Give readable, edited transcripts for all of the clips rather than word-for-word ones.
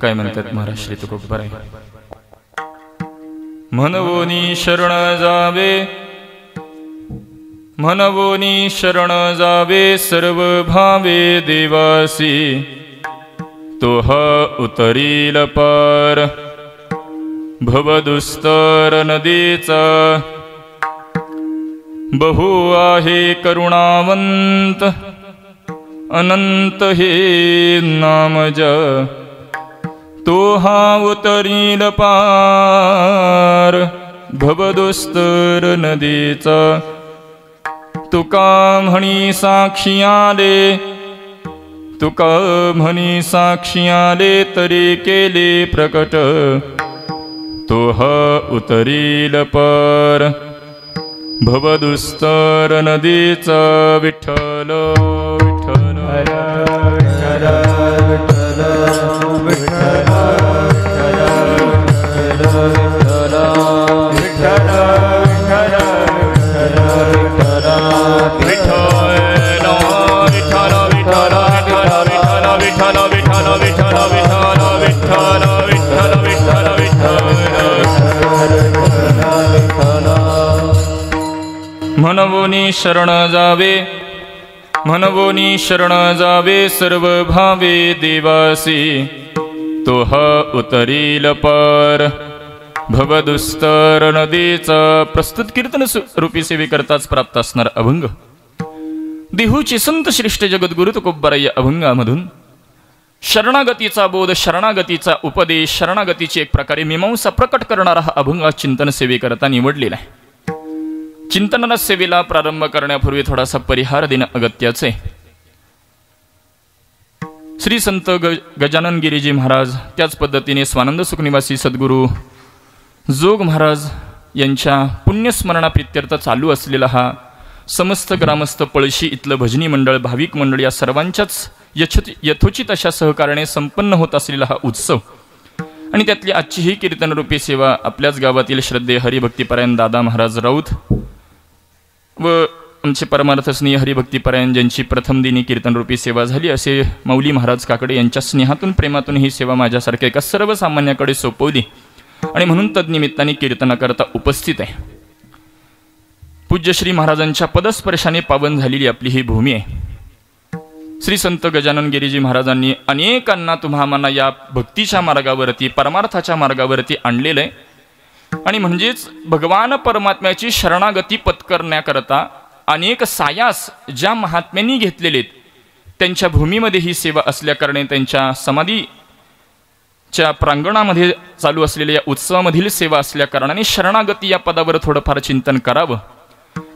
काय म्हणतात महाराज श्री तुकोबर आहे. म्हणवोनी शरण जावे, म्हणवोनी शरण जावे सर्व भावे देवासी, तोह उतरील पार भवदुस्तर नदीचा. बहु आहे करुणावंत अनंत हे नामज, तो हा उतरील पार भवदुस्तर नदीचा. तुका म्हणी साक्षी आले, तुका म्हणी साक्षी आले तरी केले प्रकट, तो हा उतरील पार भवदुस्तर नदीचा. विठ्ठल विठ्ठल विठ्ठल विठ्ठल म्हणवोनी शरण जावे, म्हणवोनी शरण जावे सर्व भावे देवासी, तोह उतरील पार भवदुस्तर नदीचा. प्रस्तुत कीर्तन रूपी सेवे करताच प्राप्त असणार अभंग देहूची संत श्रेष्ठ जगद्गुरु तुकोबाराय अभंगामधून शरणागतीचा बोध, शरणागतीचा उपदेश, शरणागतीची एक प्रकारे मीमांसा प्रकट करणारा हा अभंग चिंतन सेवे करता निवडलेला आहे. चिंतनाला सेवेला प्रारंभ करण्यापूर्वी थोडासा परिहार देणं अगत्याचे. श्री संत गजानन गिरीजी महाराज, त्याच पद्धतीने स्वानंद सुखनिवासी सद्गुरू जोग महाराज यांच्या पुण्यस्मरणाप्रित्यर्थ चालू असलेला हा समस्त ग्रामस्थ पळशी इथलं भजनी मंडळ, भाविक मंडळ या सर्वांच्याच यथोचित अशा सहकार्याने संपन्न होत असलेला हा उत्सव आणि त्यातली आजची ही कीर्तनरूपी सेवा आपल्याच गावातील श्रद्धेय हरिभक्तीपरायण दादा महाराज राऊत व आमचे परमार्थ स्नेह हरिभक्तीपरायण ज्यांची प्रथम दिनी कीर्तनरूपी सेवा झाली असे माऊली महाराज काकडे यांच्या स्नेहातून प्रेमातून ही सेवा माझ्यासारख्या एका सर्वसामान्याकडे सोपवली आणि म्हणून तद्निमित्ताने कीर्तनाकरता उपस्थित आहे. पूज्य श्री महाराजांच्या पदस्पर्शाने पावन झालेली आपली ही भूमी आहे. श्री संत गजानन गिरीजी महाराजांनी अनेकांना तुम्हाला या भक्तीच्या मार्गावरती, परमार्थाच्या मार्गावरती आणलेलं आहे आणि म्हणजेच भगवान परमात्म्याची शरणागती पत्करण्याकरता अनेक सायास ज्या महात्म्यांनी घेतलेले आहेत त्यांच्या भूमीमध्ये ही सेवा असल्याकारणे त्यांच्या समाधीच्या प्रांगणामध्ये चालू असलेल्या या उत्सवामधील सेवा असल्याकारणाने शरणागती या पदावर थोडंफार चिंतन करावं.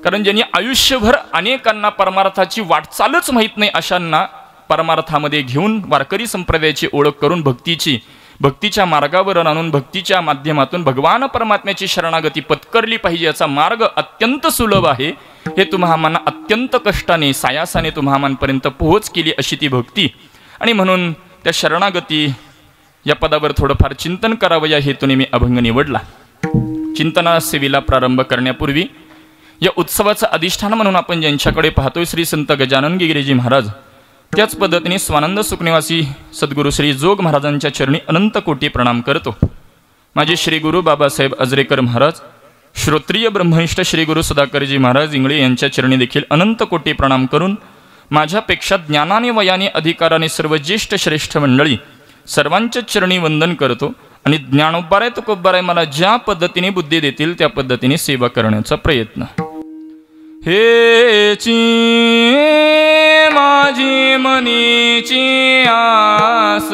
कारण ज्यांनी आयुष्यभर अनेकांना परमार्थाची वाटचालच माहीत नाही अशांना परमार्थामध्ये घेऊन वारकरी संप्रदायाची ओळख करून भक्तीच्या मार्गावर आणून भक्तीच्या माध्यमातून भगवान परमात्म्याची शरणागती पत्करली पाहिजे. याचा मार्ग अत्यंत सुलभ आहे. हे तुम्हाला अत्यंत कष्टाने सायासाने तुम्हापर्यंत पोहोच केली अशी ती भक्ती आणि म्हणून त्या शरणागती या पदावर थोडंफार चिंतन करावं या हेतूने मी अभंग निवडला. चिंतना सेवेला प्रारंभ करण्यापूर्वी या उत्सवाचं अधिष्ठान म्हणून आपण ज्यांच्याकडे पाहतोय श्री संत गजानन गिरीजी महाराज, त्याच पद्धतीने स्वानंद सुखनिवासी सद्गुरू श्री जोग महाराजांच्या चरणी अनंत कोटी प्रणाम करतो. माझे श्री गुरु बाबासाहेब अजरेकर महाराज, श्रोत्रिय ब्रह्मनिष्ठ श्री गुरु सुधाकरजी महाराज इंगळे यांच्या चरणी देखील अनंत कोटी प्रणाम करून माझ्यापेक्षा ज्ञानाने वयाने अधिकाराने सर्व ज्येष्ठ श्रेष्ठ मंडळी सर्वांच्या चरणी वंदन करतो आणि ज्ञानोबाराय तुकोबाराय मला ज्या पद्धतीने बुद्धी देतील त्या पद्धतीने सेवा करण्याचा प्रयत्न. हेची माझी मनीची आस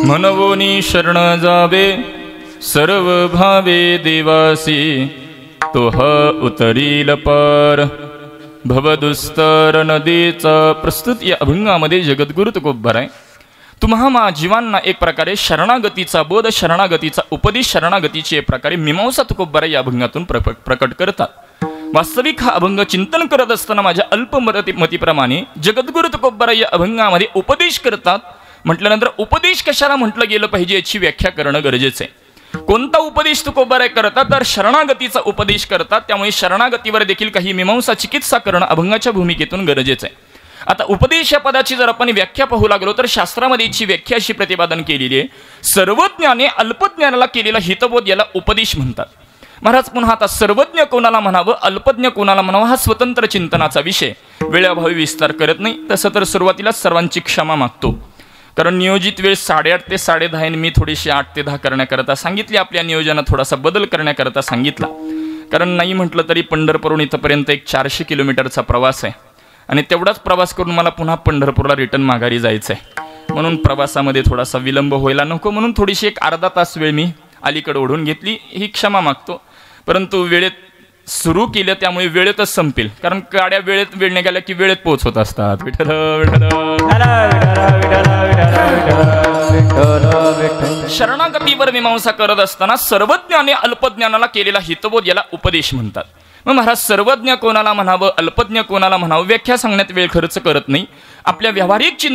मनवोनी शरण जावे सर्व भावे देवासी तोह उतरील पार भवदुस्तर नदीचा. प्रस्तुत या अभंगामध्ये जगद्गुरु तुकोबाराय तुम्हा जीवांना एक प्रकारे शरणागतीचा बोध, शरणागतीचा उपदेश, शरणागतीची एक प्रकारे मीमांसा तुकोबाराय या अभंगातून प्रकट करतात. वास्तविक हा अभंग चिंतन करत असताना माझ्या अल्पमतीप्रमाणे जगद्गुरु तुकोबाराय या अभंगामध्ये उपदेश करतात. म्हटल्यानंतर उपदेश कशाला म्हटलं गेलं पाहिजे याची व्याख्या करणं गरजेचं आहे. कोणता उपदेश तुकोबाराय करतात तर शरणागतीचा उपदेश करतात. त्यामुळे शरणागतीवर देखील काही मीमांसा चिकित्सा करणं अभंगाच्या भूमिकेतून गरजेचं आहे. आता उपदेश या पदाची जर आपण व्याख्या पाहू लागलो तर शास्त्रामध्ये याची व्याख्या अशी प्रतिपादन केलेली आहे, सर्वज्ञाने अल्पज्ञानाला केलेला हितबोध याला उपदेश म्हणतात. महाराज पुन्हा आता सर्वज्ञ कोणाला म्हणावं, अल्पज्ञ कोणाला म्हणावं हा स्वतंत्र चिंतनाचा विषय, वेळाभावी विस्तार करत नाही. तसं तर सुरुवातीलाच सर्वांची क्षमा मागतो, कारण नियोजित वेळ 8:30 ते 10:30 मी थोडीशी 8 ते 10 करण्याकरता सांगितली. आपल्या नियोजनात थोडासा बदल करण्याकरता सांगितला, कारण नाही म्हटलं तरी पंढरपूरहून इथंपर्यंत एक 400 किलोमीटरचा प्रवास आहे आणि तेवढाच प्रवास करून मला पुन्हा पंढरपूरला रिटर्न माघारी जायचं आहे. म्हणून प्रवासामध्ये थोडासा विलंब व्हायला नको म्हणून थोडीशी एक अर्धा तास वेळ मी अलीकडे ओढून घेतली, ही क्षमा मागतो. परंतु वेळेत सुरू केलं त्यामुळे वेळेतच संपेल, कारण गाड्या वेळ निघाल्या की वेळेत पोहोचत असतात. विठ्ठल विठ्ठल. शरणागतीवर मीमांसा करत असताना सर्वज्ञाने अल्पज्ञानाला केलेला हितबोध याला उपदेश म्हणतात. मग महाराज सर्वज्ञ कोणाला म्हणावं, अल्पज्ञ कोणाला म्हणावं व्याख्या सांगण्यात वेळ खर्च करत नाही. आपल्या व्यावहारिक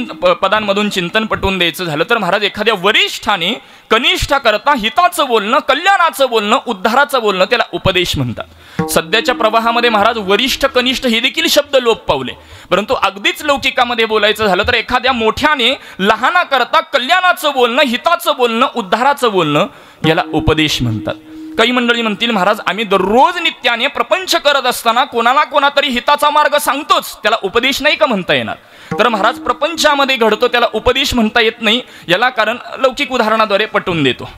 पदांमधून चिंतन पटवून द्यायचं झालं तर महाराज एखाद्या वरिष्ठाने कनिष्ठाकरता हिताचं बोलणं, कल्याणाचं बोलणं, उद्धाराचं बोलणं त्याला उपदेश म्हणतात. सध्याच्या प्रवाहामध्ये महाराज वरिष्ठ कनिष्ठ हे देखील शब्द लोप पावले, परंतु अगदीच लौकिकामध्ये बोलायचं झालं तर एखाद्या मोठ्याने लहानाकरता कल्याणाचं बोलणं, हिताचं बोलणं, उद्धाराचं बोलणं याला उपदेश म्हणतात. काही मंडळी म्हणतील महाराज आम्ही दररोज नित्याने प्रपंच करत असताना कोणाला कोणातरी हिताचा मार्ग सांगतोच, त्याला उपदेश नाही का म्हणता येणार? तर महाराज प्रपंचामध्ये घडतो त्याला उपदेश म्हणता येत नाही. याला कारण लौकिक उदाहरणाद्वारे पटवून देतो.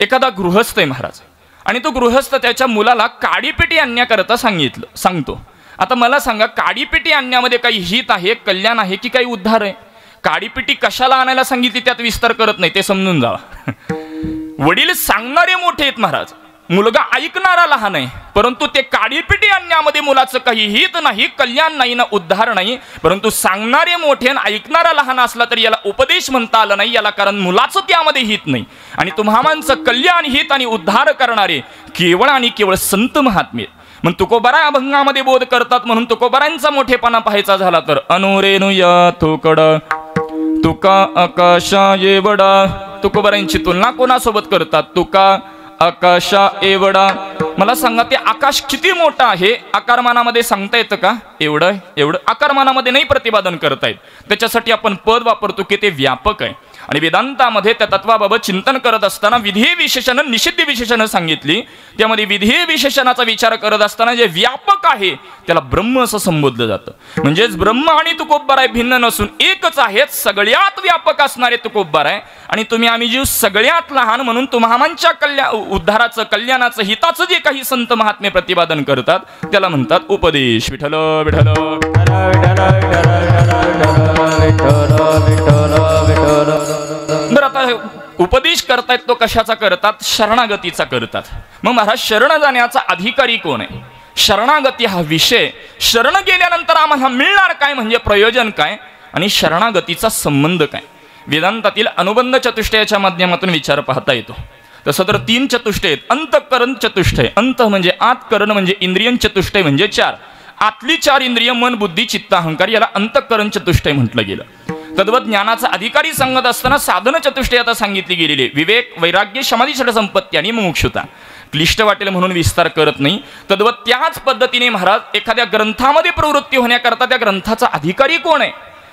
एखादा गृहस्थ आहे महाराज आणि तो गृहस्थ त्याच्या मुलाला काडीपेटी आणण्याकरता सांगतो आता मला सांगा, काडीपेटी आणण्यामध्ये काही हित आहे, कल्याण आहे, की काही उद्धार आहे? काडीपेटी कशाला आणायला सांगितली त्यात विस्तार करत नाही, ते समजून जावा. वडील सांगणारे मोठे आहेत महाराज, मुलगा ऐकणारा लहान आहे. परंतु ते काडीपेटी आणण्यामध्ये मुलाचं काही हित नाही, कल्याण नाही ना उद्धार नाही. परंतु सांगणारे मोठे आणि ऐकणारा लहान असला तरी याला उपदेश म्हणता आला नाही याला, कारण मुलाचं त्यामध्ये हित नाही. आणि तुम्हामांचं कल्याण, हित आणि उद्धार करणारे केवळ आणि केवळ संत महात्मे. मग तुकोबारा अभंगामध्ये बोध करतात, म्हणून तुकोबारांचा मोठेपणा पाहायचा झाला तर अनुरेनुया थोकडा तुका आकाशा एवढा. तुकोबारांची तुलना कोणासोबत करतात? तुका आकाशा एवढा. मला सांगा, ते आकाश किती मोठं आहे आकारमानामध्ये सांगता येतं का? एवढं एवढं आकारमानामध्ये नाही प्रतिपादन करता येत. त्याच्यासाठी आपण पद वापरतो की ते व्यापक आहे. आणि वेदांतामध्ये त्या तत्वाबाबत चिंतन करत असताना विधी विशेषण, निषिद्ध विशेषण सांगितली. त्यामध्ये विधी विशेषणाचा विचार करत असताना जे व्यापक आहे त्याला ब्रह्म असं संबोधलं जातं. म्हणजेच ब्रह्म आणि तुकोबाराय भिन्न नसून एकच आहेत, सगळ्यात व्यापक असणारे तुकोबाराय. आणि तुम्ही आम्ही जीव सगळ्यात लहान, म्हणून तुम्हामांच्या उद्धाराचं, कल्याणाचं, हिताचं जे काही संत महात्मे प्रतिपादन करतात त्याला म्हणतात उपदेश. विठ्ठल विठ्ठल. बरं, आता उपदेश करतायत तो कशाचा करतात? शरणागतीचा करतात. मग महाराज, शरण जाण्याचा अधिकारी कोण आहे? शरणागती हा विषय, शरण गेल्यानंतर आम्हाला मिळणार काय, म्हणजे प्रयोजन काय, आणि शरणागतीचा संबंध काय? वेदांतातील अनुबंध चतुष्टयाच्या माध्यमातून विचार पाहता येतो. तसं तर 3 चतुष्टय आहेत. अंतःकरण चतुष्टय, अंत म्हणजे आत, करण म्हणजे इंद्रियन, चतुष्टय म्हणजे 4. आतली 4 इंद्रिय मन, बुद्धी, चित्त, अहंकार याला अंतःकरण चतुष्टय म्हटलं गेलं. तद्वत ज्ञानाचा अधिकारी सांगत असताना साधन चतुष्टय आता सांगितली गेलेली. विवेक, वैराग्य, समाधी, षडसंपत्ती आणि मुमुक्षुता. क्लिष्ट वाटेल म्हणून विस्तार करत नाही. तद्वत त्याच पद्धतीने महाराज एखाद्या ग्रंथामध्ये प्रवृत्ती होण्याकरता त्या ग्रंथाचा अधिकारी कोण आहे,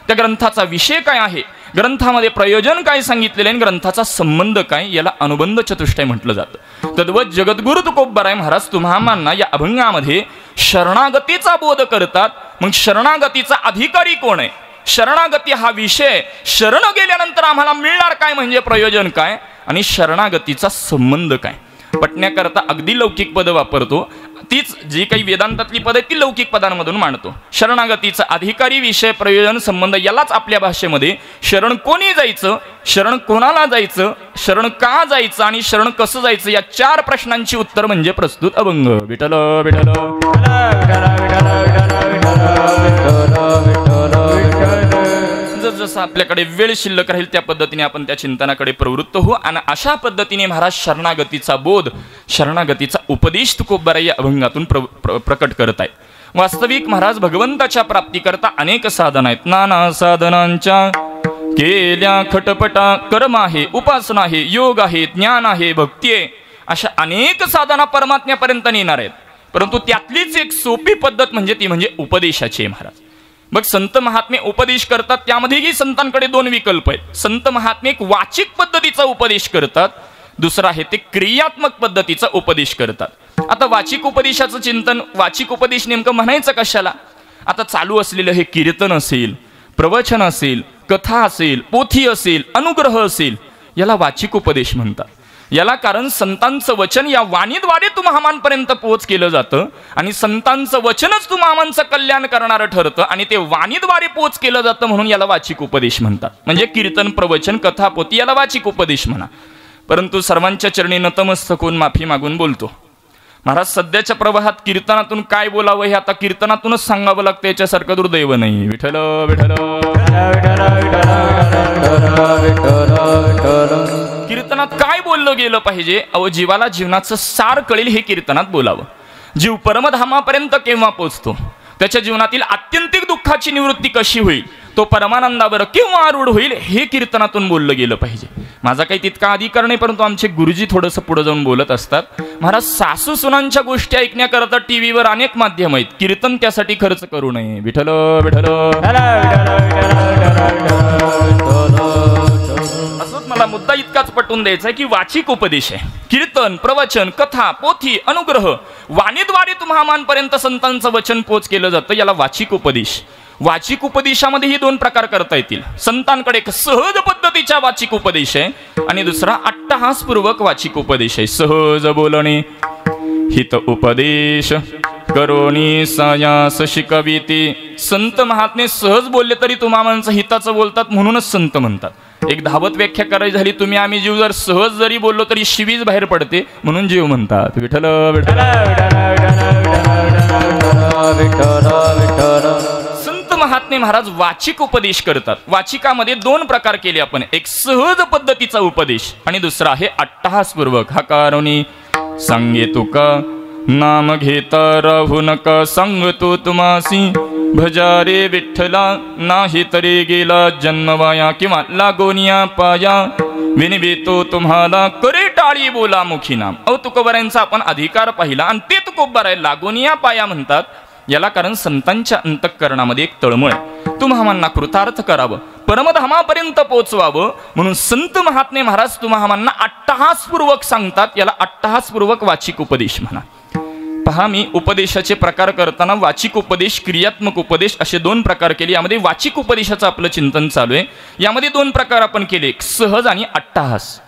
त्या ग्रंथाचा विषय काय आहे, ग्रंथामध्ये प्रयोजन काय सांगितलेले आणि ग्रंथाचा संबंध काय, याला अनुबंध चतुष्टय म्हटलं जातं. तद्वत जगद्गुरु तुकोबाराय महाराज तुम्हामांना या अभंगामध्ये शरणागतीचा बोध करतात. मग शरणागतीचा अधिकारी कोण आहे, शरणागती हा विषय, शरण गेल्यानंतर आम्हाला मिळणार काय म्हणजे प्रयोजन काय, आणि शरणागतीचा संबंध काय. पटण्याकरता अगदी लौकिक पद वापरतो. तीच जी काही वेदांतातली पद आहे ती लौकिक पदांमधून मांडतो. शरणागतीचा अधिकारी, विषय, प्रयोजन, संबंध यालाच आपल्या भाषेमध्ये शरण कोणी जायचं, शरण कोणाला जायचं, शरण का जायचं आणि शरण कसं जायचं या 4 प्रश्नांची उत्तर म्हणजे प्रस्तुत अभंग. विठ्ठल विठ्ठल. जसं आपल्याकडे वेळ शिल्लक राहील त्या पद्धतीने आपण त्या चिंतनाकडे प्रवृत्त हो. आणि अशा पद्धतीने महाराज शरणागतीचा बोध, शरणागतीचा उपदेश तुकोबाराय या अभंगातून प्रकट करत आहेत. वास्तविक महाराज भगवंताच्या प्राप्तीकरता अनेक साधन आहेत. नाना साधनांच्या केल्या खटपटा, कर्म आहे, उपासना आहे, योग आहे, ज्ञान आहे, भक्ती आहे, अशा अनेक साधना परमात्म्यापर्यंत नेणार आहेत. परंतु त्यातलीच एक सोपी पद्धत म्हणजे ती म्हणजे उपदेशाची आहे महाराज. मग संत महात्मे उपदेश करतात, त्यामध्येही संतांकडे 2 विकल्प आहेत. संत महात्मे एक वाचिक पद्धतीचा उपदेश करतात, दुसरा आहे ते क्रियात्मक पद्धतीचा उपदेश करतात. आता वाचिक उपदेशाचं चिंतन, वाचिक उपदेश नेमकं म्हणायचं कशाला? आता चालू असलेलं हे कीर्तन असेल, प्रवचन असेल, कथा असेल, पोथी असेल, अनुग्रह असेल, याला वाचिक उपदेश म्हणतात. याला कारण संतांचं वचन या वाणीद्वारे तुम्हामांपर्यंत पोहोच केलं जातं आणि संतांचं वचनच तुम्हामांचं कल्याण करणारं ठरतं आणि ते वाणीद्वारे पोहोच केलं जातं, म्हणून याला वाचिक उपदेश म्हणतात. म्हणजे कीर्तन, प्रवचन, कथा, पोथी याला वाचिक उपदेश म्हणा. परंतु सर्वांच्या चरणी नतमस्तक होऊन माफी मागून बोलतो, महाराज सध्याच्या प्रवाहात कीर्तनातून काय बोलावं हे आता कीर्तनातूनच सांगावं लागतं, याच्यासारखं दुर्दैव नाही. विठ्ठल विठ्ठल. कीर्तनात काय बोललं गेलं पाहिजे? जीवाला जीवनाचं सार कळेल हे कीर्तनात बोलावं. जीव परमधामापर्यंत केव्हा पोचतो, त्याच्या जीवनातील आत्यंतिक दुःखाची निवृत्ती कशी होईल, तो परमानंदावर केव्हा आरूढ होईल, हे कीर्तनातून बोललं गेलं पाहिजे. माझा काही तितका अधिकार नाही, परंतु आमचे गुरुजी थोडंसं पुढे जाऊन बोलत असतात. महाराज सासू सुनांच्या गोष्टी ऐकण्याकरता टीव्हीवर अनेक माध्यम आहेत, कीर्तन त्यासाठी खर्च करू नये. विठ्ठल विठ्ठल. असंच मला मुद्दा इतकाच पटवून द्यायचा आहे की वाचिक उपदेश आहे. कीर्तन, प्रवचन, कथा, पोथी, अनुग्रह वाणीद्वारे तुम्हामांपर्यंत संतांचं वचन पोच केलं जातं, याला वाचिक उपदेश. वाचिक उपदेशामध्येही 2 प्रकार करता येतील. संतांकडे एक सहज पद्धतीचा वाचिक उपदेश आहे आणि दुसरा अट्टहासपूर्वक वाचिक उपदेश आहे. सहज बोलणे हित उपदेश, करोनी सायास शिकविती. संत महात्मे सहज बोलले तरी तुम्हा माणसं हिताचं बोलतात म्हणूनच संत म्हणतात. एक धावत व्याख्या करायची झाली, तुम्ही आम्ही जीव जर सहज जरी बोललो तरी शिवीच बाहेर पडते म्हणून जीव म्हणतात. विठ्ठल विठ्ठल. संत महात्मे महाराज वाचिक उपदेश करतात. वाचिकामध्ये दोन प्रकार केले आपण, एक सहज पद्धतीचा उपदेश आणि दुसरा आहे अट्टहासपूर्वक. हा कारुणी सांगे तुका नाम घेता राहू नका, सांगतो तुम्हासी भजारे विठ्ठला, नाही तरी गेला जन्मवाया. किंवा लागोनिया पाया विनवितो तुम्हाला, करे टाळी बोला मुखी नाम. तुकोबारायांचा आपण अधिकार पाहिला आणि ते तुकोबाराय लागोनिया पाया म्हणतात. याला कारण संतांच्या अंतःकरणामध्ये एक तळमळ आहे. तुम्हामांना कृतार्थ करावं, परमधामापर्यंत पोचवावं म्हणून संत महात्मे महाराज तुम्हामांना अट्टहासपूर्वक सांगतात. याला अट्टहासपूर्वक वाचिक उपदेश म्हणा. पहा, मी उपदेशाचे प्रकार करताना वाचिक उपदेश, क्रियात्मक उपदेश असे दोन प्रकार केले. यामध्ये वाचिक उपदेशाचं आपलं चिंतन चालू आहे. यामध्ये दोन प्रकार आपण केले, सहज आणि अट्टहास.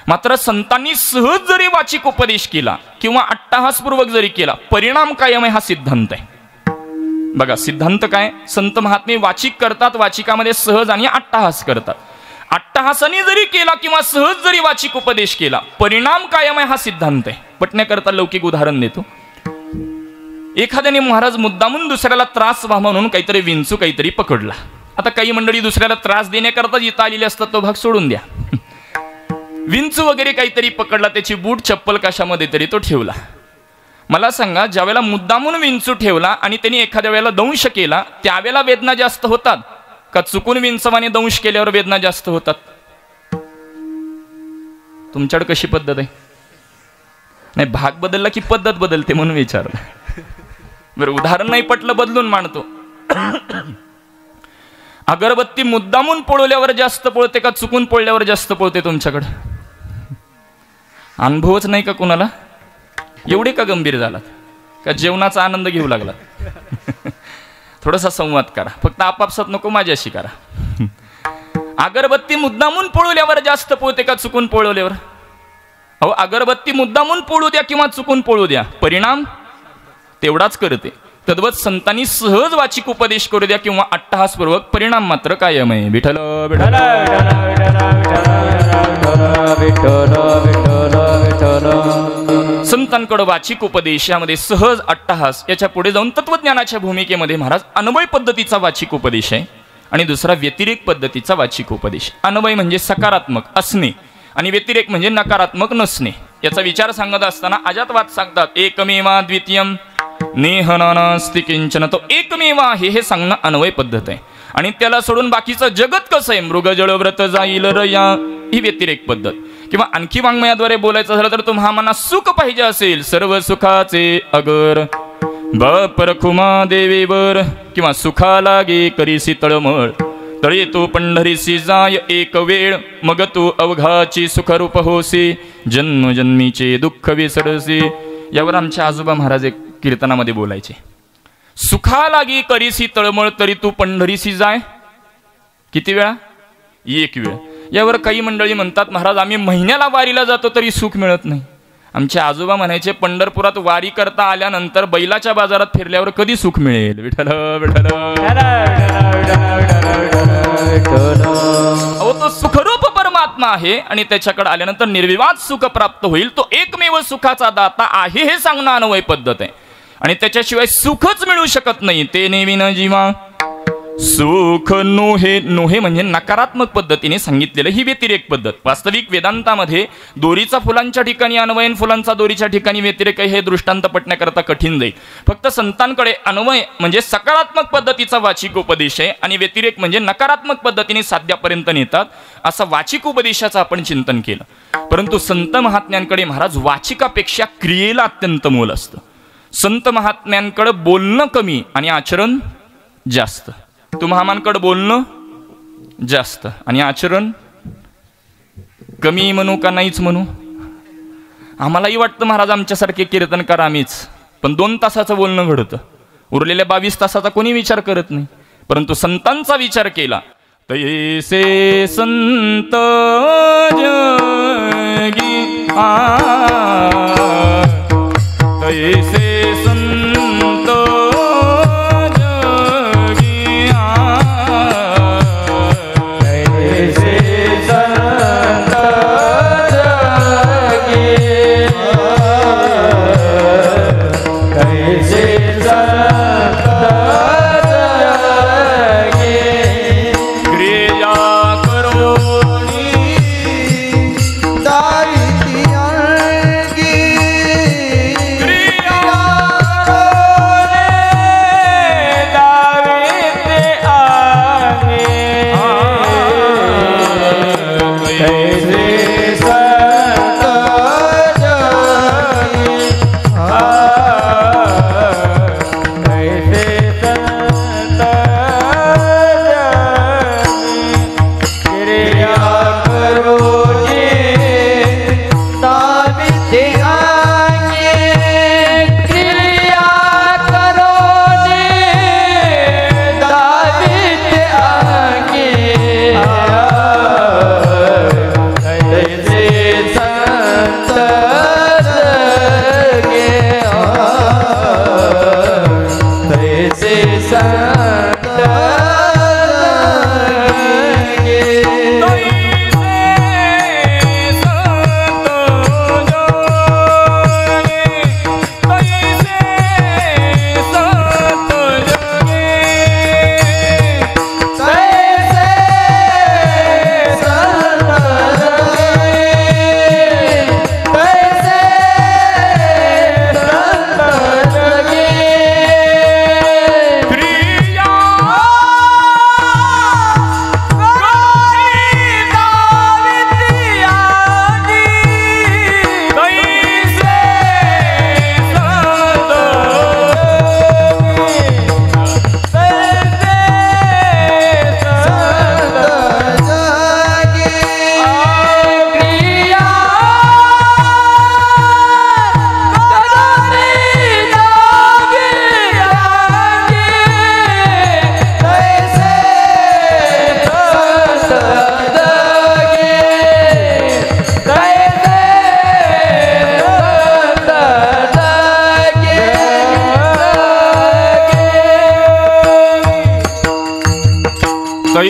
मात्र संतांनी सहज जरी वाचिक उपदेश केला किंवा अट्टहासपूर्वक जरी केला, परिणाम कायम आहे हा सिद्धांत आहे. बघा सिद्धांत काय, संत महात्मे वाचिक करतात, वाचिकामध्ये सहज आणि अट्टहास करतात. अट्टहासाने जरी केला किंवा सहज जरी वाचिक उपदेश केला, परिणाम कायम आहे हा सिद्धांत आहे. पटण्याकरता लौकिक उदाहरण देतो. एखाद्याने महाराज मुद्दामून दुसऱ्याला त्रास व्हा म्हणून काहीतरी विंचू काहीतरी पकडला. आता काही मंडळी दुसऱ्याला त्रास देण्याकरता जिथं आलेले असतात तो भाग सोडून द्या. विंचू वगैरे काहीतरी पकडला, त्याची बूट चप्पल कशामध्ये तरी तो ठेवला. मला सांगा, ज्यावेळेला मुद्दामून विंचू ठेवला आणि त्यांनी एखाद्या वेळेला दंश केला, त्यावेळेला वेदना जास्त होतात का चुकून विंचवाने दंश केल्यावर वेदना जास्त होतात? तुमच्याकडे कशी पद्धत आहे? नाही, भाग बदलला की पद्धत बदलते म्हणून विचारलं. बरं, उदाहरण नाही पटलं बदलून मांडतो. अगरबत्ती मुद्दामून पोळवल्यावर जास्त पोळते का चुकून पोळल्यावर जास्त पोळते? तुमच्याकडे अनुभवच नाही का कुणाला? एवढे का गंभीर झालात? का जेवणाचा आनंद घेऊ लागलात? थोडासा संवाद करा, फक्त आपापसात नको, माझ्याशी करा. अगरबत्ती मुद्दामून पोळवल्यावर जास्त पोळते का चुकून पोळवल्यावर? अहो, अगरबत्ती मुद्दामून पोळू द्या किंवा चुकून पोळू द्या, परिणाम तेवढाच करते. तद्वत संतांनी सहज वाचिक उपदेश करू द्या किंवा अट्टहासपूर्वक, परिणाम मात्र कायम आहे. विठ्ठल विठ्ठल. संतांकडे वाचिक उपदेश, यामध्ये सहज अट्टहास, याच्या पुढे जाऊन तत्वज्ञानाच्या भूमिकेमध्ये महाराज अन्वय पद्धतीचा वाचिक उपदेश आहे आणि दुसरा व्यतिरेक पद्धतीचा वाचिक उपदेश. अन्वय म्हणजे सकारात्मक असणे आणि व्यतिरेक म्हणजे नकारात्मक नसणे. याचा विचार सांगत असताना अजातवाद सांगतात, एकमेवा द्वितीयम नेह नानास्ति किंचन. तो एकमेवा आहे हे सांगणं अन्वय पद्धत आहे. आणि त्याला सोडून बाकीचं जगत कसं आहे, मृग जळ व्रत जाईल रया, ही व्यतिरेक पद्धत. किंवा आणखी वाङ्मयाद्वारे बोलायचं झालं तर तुम्हाला सुख पाहिजे असेल, सर्व सुखाचे अगर बाप रखुमा देवेवर, किंवा सुखा लागे करीसी तळमळ, तळे तो पंढरीसी जाय एक वेळ, मग तू अवघाची सुखरूप होसी, जन्मजन्मीचे दुःख विसरसी. यावर आमचे आजोबा महाराज एक कीर्तनामध्ये बोलायचे, सुखा लागी करीसी तळमळ, तरी तू पंढरीसी जाय. किती वेळा? एक वेळ. यावर काही मंडळी म्हणतात, महाराज आम्ही महिन्याला वारीला जातो तरी सुख मिळत नाही. आमचे आजोबा म्हणायचे, पंढरपुरात वारी करता आल्यानंतर बैलाच्या बाजारात फिरल्यावर कधी सुख मिळेल? विठ्ठल विठ्ठल. अहो, तो सुखरूप परमात्मा आहे आणि त्याच्याकडे आल्यानंतर निर्विवाद सुख प्राप्त होईल. तो एकमेव सुखाचा दाता आहे हे सांगणं अन्वय पद्धत आहे. आणि त्याच्याशिवाय सुखच मिळू शकत नाही. ते नेविन जीवा सुख नोहे. नोहे म्हणजे नकारात्मक पद्धतीने सांगितलेलं, ही व्यतिरेक पद्धत. वास्तविक वेदांतामध्ये दोरीचा फुलांच्या ठिकाणी अन्वय, फुलांचा दोरीच्या ठिकाणी व्यतिरेक हे दृष्टांत पटण्याकरता कठीण जाईल. फक्त संतांकडे अन्वय म्हणजे सकारात्मक पद्धतीचा वाचिक उपदेश आहे आणि व्यतिरेक म्हणजे नकारात्मक पद्धतीने साध्यापर्यंत नेतात. असा वाचिक उपदेशाचं आपण चिंतन केलं. परंतु संत महात्म्यांकडे महाराज वाचिकापेक्षा क्रियेला अत्यंत मोल असतं. संत महात्म्यांकडे बोलणं कमी आणि आचरण जास्त. तुम्हामांकडे बोलणं जास्त आणि आचरण कमी म्हणू का नाहीच म्हणू? आम्हालाही वाटतं महाराज आमच्यासारखे कीर्तनकार आम्हीच, पण 2 तासाचं बोलणं घडतं, उरलेल्या 22 तासाचा कोणी विचार करत नाही. परंतु संतांचा विचार केला, तैसे संत जगी तैसे संत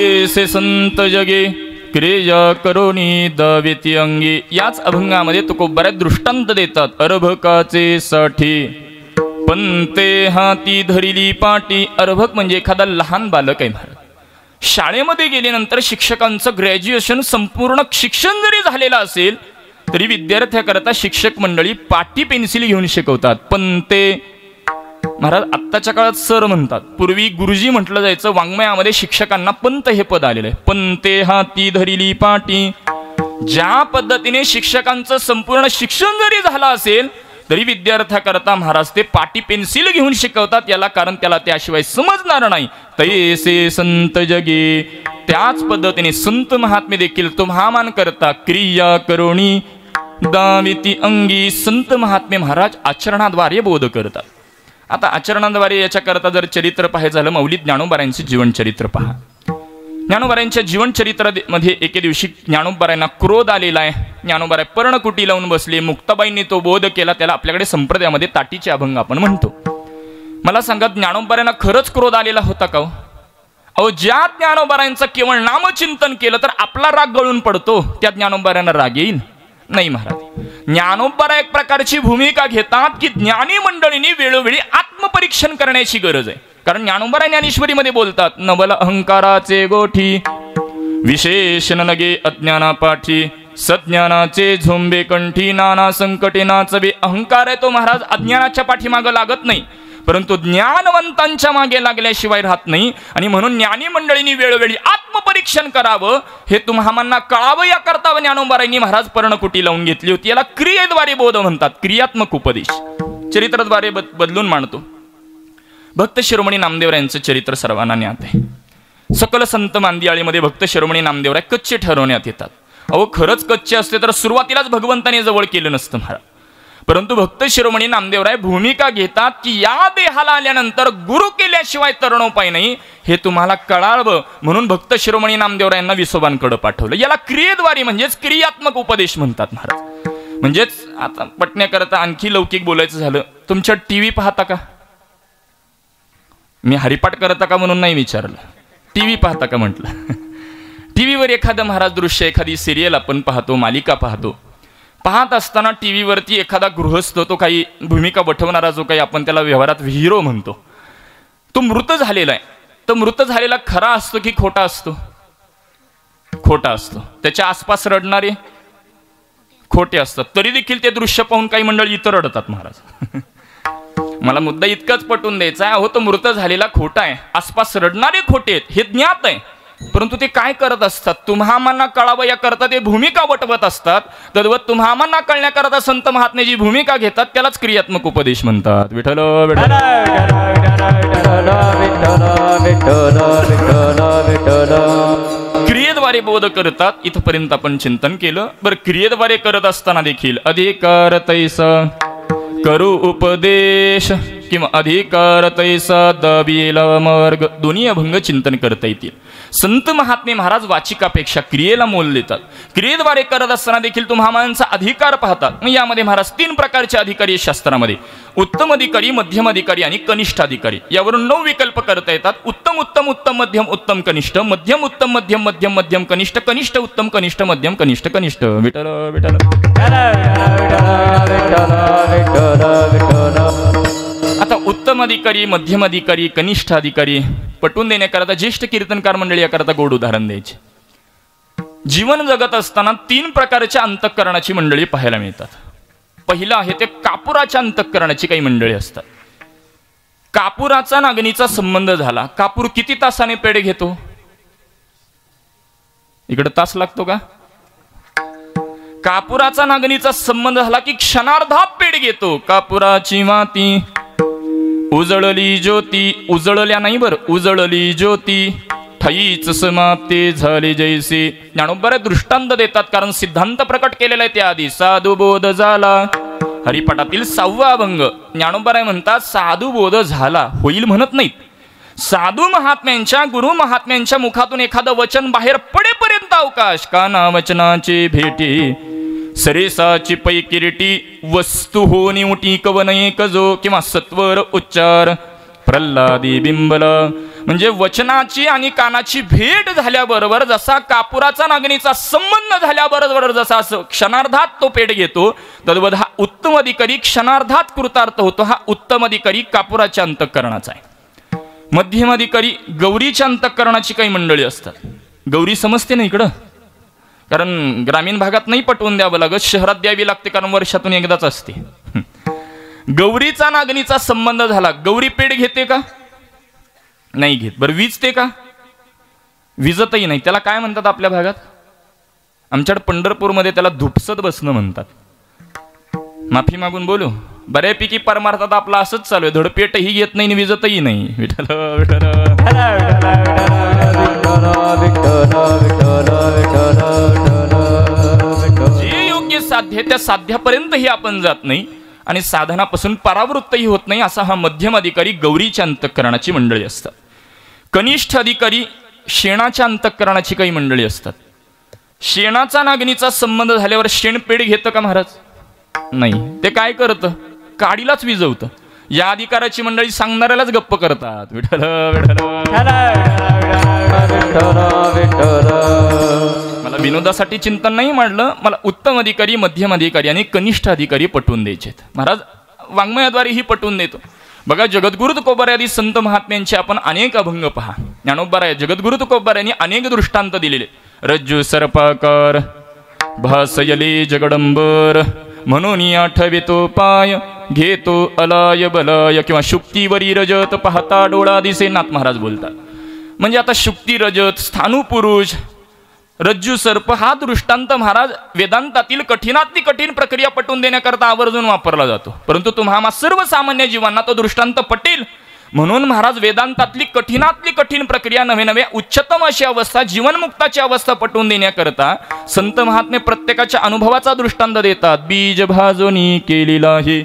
तैसे संत जगे क्रिया करोनी दाविती अंगी. याच अभंगामध्ये तुकोबऱ्यात दृष्टांत देतात. अर्भकाचे साठी पंते हाती धरिली पाटी. अर्भक म्हणजे एखादा लहान बालक आहे महाराज. शाळेमध्ये गेल्यानंतर शिक्षकांचं ग्रॅज्युएशन संपूर्ण शिक्षण जरी झालेलं असेल तरी विद्यार्थ्याकरता शिक्षक मंडळी पाटी पेन्सिल घेऊन शिकवतात. पंते महाराज आत्ताच्या काळात सर म्हणतात. पूर्वी गुरुजी म्हटलं जायचं. वाङ्मयामध्ये शिक्षकांना पंत हे पद आलेलं आहे. पंते हाती धरिली पाटी. ज्या पद्धतीने शिक्षकांचं संपूर्ण शिक्षण जरी झालं असेल तरी विद्यार्थ्याकरता महाराज ते पाटी पेन्सिल घेऊन शिकवतात. याला कारण त्याला त्याशिवाय समजणार नाही. तैसे संत जगे. त्याच पद्धतीने संत महात्मे देखील तुम्हामान करता क्रिया करोणी दाविती अंगी. संत महात्मे महाराज आचरणाद्वारे बोध करतात. आता आचरणाद्वारे याच्याकरता जर चरित्र पाहायचं झालं मौली ज्ञानोबारायांचे जीवनचरित्र पहा. ज्ञानोबारायांच्या जीवनचरित्रामध्ये एके दिवशी ज्ञानोबारायांना क्रोध आलेला आहे. ज्ञानोबाराय पर्णकुटी लावून बसले. मुक्ताबाईंनी तो बोध केला. त्याला आपल्याकडे संप्रदायामध्ये ताटीचे अभंग आपण म्हणतो. मला सांगा ज्ञानोबारायांना खरंच क्रोध आलेला होता का? अहो ज्या ज्ञानोबारायांचं केवळ नामचिंतन केलं तर आपला राग गळून पडतो. त्या ज्ञानोबारायांना राग येईल नाही महाराज. ज्ञानोबाराय एक प्रकारची भूमिका घेतात की ज्ञानी मंडळींनी वेळोवेळी आत्मपरीक्षण करण्याची गरज आहे. कारण ज्ञानोबाराय ज्ञानेश्वरीमध्ये बोलतात. नवल अहंकाराचे गोठी विशेषण नगे अज्ञाना पाठी. सज्ञानाचे झोंबे कंठी नाना संकटे नाचवे. अहंकार आहे तो महाराज अज्ञानाच्या पाठीमागं लागत नाही परंतु ज्ञानवंतांच्या मागे लागल्याशिवाय राहत नाही. आणि म्हणून ज्ञानी मंडळींनी वेळोवेळी आत्मपरीक्षण करावं हे तुम्हाला कळावं याकरता ज्ञानोबारायांनी महाराज पर्णकुटी लावून घेतली होती. याला क्रियेद्वारे बोध म्हणतात. क्रियात्मक उपदेश चरित्राद्वारे बदलून मांडतो. भक्त शिरोमणी नामदेवरायांचं चरित्र सर्वांना ज्ञात आहे. सकल संत मांदियाळीमध्ये भक्त शिरोमणी नामदेवराय कच्चे ठरवण्यात येतात. अहो खरंच कच्चे असते तर सुरुवातीलाच भगवंताने जवळ केलं नसतं महाराज. परंतु भक्त शिरोमणी नामदेवराय भूमिका घेतात की या देहाला आल्यानंतर गुरु केल्याशिवाय तरणोपाय नाही हे तुम्हाला कळावं म्हणून भक्त शिरोमणी नामदेवरायांना विसोबांकडे पाठवलं. याला क्रियेद्वारे म्हणजेच क्रियात्मक उपदेश म्हणतात महाराज. म्हणजेच आता पटण्याकरता आणखी लौकिक बोलायचं झालं. तुमच्या टीव्ही पाहता का? मी हरिपाठ करता का म्हणून नाही विचारलं. टीव्ही पाहता का म्हटलं. टीव्हीवर एखादं महाराज दृश्य एखादी सिरियल आपण पाहतो मालिका पाहतो. पाहत असताना टीव्हीवरती एखादा गृहस्थ तो काही भूमिका वठवणारा जो काही आपण त्याला व्यवहारात हिरो म्हणतो तो मृत झालेला आहे. तो मृत झालेला खरा असतो की खोटा असतो? खोटा असतो. त्याच्या आसपास रडणारे खोटे असतात. तरी देखील ते दृश्य पाहून काही मंडळी इतर रडतात महाराज. मला मुद्दा इतकाच पटवून द्यायचा आहे. अहो तो मृत झालेला खोटा आहे. आसपास रडणारे खोटे आहेत हे ज्ञात आहे. परंतु ते काय करत असतात तुम्हाला कळावं याकरता ते भूमिका वटवत असतात. तद्वत तुम्हाला कळण्याकरता संत महात्मे जी भूमिका घेतात त्यालाच क्रियात्मक उपदेश म्हणतात. विठ्ठल विठ्ठल क्रियेद्वारे बोध करतात. इथपर्यंत आपण चिंतन केलं. बरं क्रियेद्वारे करत असताना देखील अधिकार तैसा करू उपदेश किंवा अधिकार तैसा दाबिला मार्ग दोन्ही अभंग चिंतन करता येतील. संत महात्मे महाराज वाचिकापेक्षा क्रियेला मोल देतात. क्रियेद्वारे करत असताना देखील तुम्हाला अधिकार पाहतात. यामध्ये महाराज 3 प्रकारचे अधिकारी शास्त्रामध्ये उत्तम अधिकारी मध्यम अधिकारी आणि कनिष्ठ अधिकारी यावरून 9 विकल्प करता येतात. उत्तम उत्तम उत्तम मध्यम उत्तम कनिष्ठ मध्यम उत्तम मध्यम मध्यम मध्यम कनिष्ठ कनिष्ठ उत्तम कनिष्ठ मध्यम कनिष्ठ कनिष्ठ. विठ्ठल विठ्ठल. आता उत्तम अधिकारी मध्यम अधिकारी कनिष्ठ अधिकारी पटवून देण्याकरता ज्येष्ठ कीर्तनकार मंडळी याकरता गोड उदाहरण द्यायचे. जीवन जगत असताना 3 प्रकारच्या अंतःकरणाची मंडळी पाहायला मिळतात. पहिलं आहे ते कापुराच्या अंतःकरणाची काही मंडळी असतात. कापुराचा नागणीचा संबंध झाला. कापूर किती तासाने पेढे घेतो? इकडे तास लागतो का? कापुराचा नागणीचा संबंध झाला की क्षणार्धात पेढे घेतो. कापुराची माती उजळली ज्योती उजळल्या नाही बरं उजळली ज्योती ठाईच समाप्ती झाली जैसी. ज्ञानोबा दृष्टांत देतात कारण सिद्धांत प्रकट केलेला आहे त्याआधी. साधू बोध झाला हरिपाठातील 6वा अभंग. ज्ञानोबा म्हणतात साधू बोध झाला होईल म्हणत नाहीत. साधू महात्म्यांच्या गुरु महात्म्यांच्या मुखातून एखादं वचन बाहेर पडेपर्यंत अवकाश. काना वचनाची भेटी सरेसाची पै किरीटी वस्तू होनी उटी कवन एक जो किंवा सत्वर उच्चार प्रल्हादी बिंबला म्हणजे वचनाची आणि कानाची भेट झाल्याबरोबर जसा कापुराचा नागणीचा संबंध झाल्याबरोबर जसा क्षणार्धात तो पेट घेतो, तद्वत हा उत्तम अधिकारी क्षणार्धात कृतार्थ होतो. हा उत्तम अधिकारी कापुराच्या अंतःकरणाचा आहे. मध्यम अधिकारी गौरीच्या अंतःकरणाची काही मंडळी असतात. गौरी समजते ना इकडं, कारण ग्रामीण भागात नाही पटवून द्यावं लागत, शहरात द्यावी लागते, कारण वर्षातून एकदाच असते. गौरीचा नागणीचा संबंध झाला, गौरी पेट घेते का? नाही घेत. बरं विजते का? विजतही नाही. त्याला काय म्हणतात आपल्या भागात? आमच्याकडे पंढरपूरमध्ये त्याला धुपसत बसणं म्हणतात. माफी मागून बोलू, बऱ्यापैकी परमार्थात आपला असंच चालू आहे, धडपेटही घेत नाही आणि विजतही नाही. विठ्ठल विठ्ठल जे योग्य साध्य त्या साध्यापर्यंतही आपण जात नाही आणि साधनापासून परावृत्तही होत नाही. असा हा मध्यम अधिकारी गौरीच्या अंतःकरणाची मंडळी असतात. कनिष्ठ अधिकारी शेणाच्या अंतःकरणाची काही मंडळी असतात. शेणाचा नागणीचा संबंध झाल्यावर शेण पेढ घेतं का महाराज? नाही. ते काय करतं? काडीलाच विजवतं. या अधिकाराची मंडळी सांगणाऱ्यालाच गप्प करतात. विठ्ठल विठ्ठल. मला विनोदासाठी चिंतन नाही मांडलं, मला उत्तम अधिकारी, मध्यम अधिकारी आणि कनिष्ठ अधिकारी पटवून द्यायचे. महाराज वाङ्मयाद्वारे ही पटवून देतो. बघा, जगद्गुरु तुकोबार आदी संत महात्म्यांचे आपण अनेक अभंग पहा. ज्ञानोबा जगद्गुरु तुकोबार यांनी अनेक दृष्टांत दिलेले. रज्जू सर्पाकार भासयले जगडंबर, म्हणून आठवितो पाय घेतो अलाय बलाय. किंवा शुक्तीवरी रजत पाहता डोळा दिसे. नाथ महाराज बोलतात. म्हणजे आता शुक्ती रजत, स्थाणू पुरुष, रज्जू सर्प हा दृष्टांत महाराज वेदांतातील कठीणातली कठीण प्रक्रिया पटवून देण्याकरता आवर्जून वापरला जातो. परंतु तुम्हा सर्वसामान्य जीवांना तो दृष्टांत पटेल म्हणून महाराज वेदांतातली कठीणातली कठीण प्रक्रिया नव्हे नव्हे उच्चतम अशी अवस्था, जीवनमुक्ताची अवस्था पटवून देण्याकरता संत महात्मे प्रत्येकाच्या अनुभवाचा दृष्टांत देतात. बीज भाजोनी केलेला आहे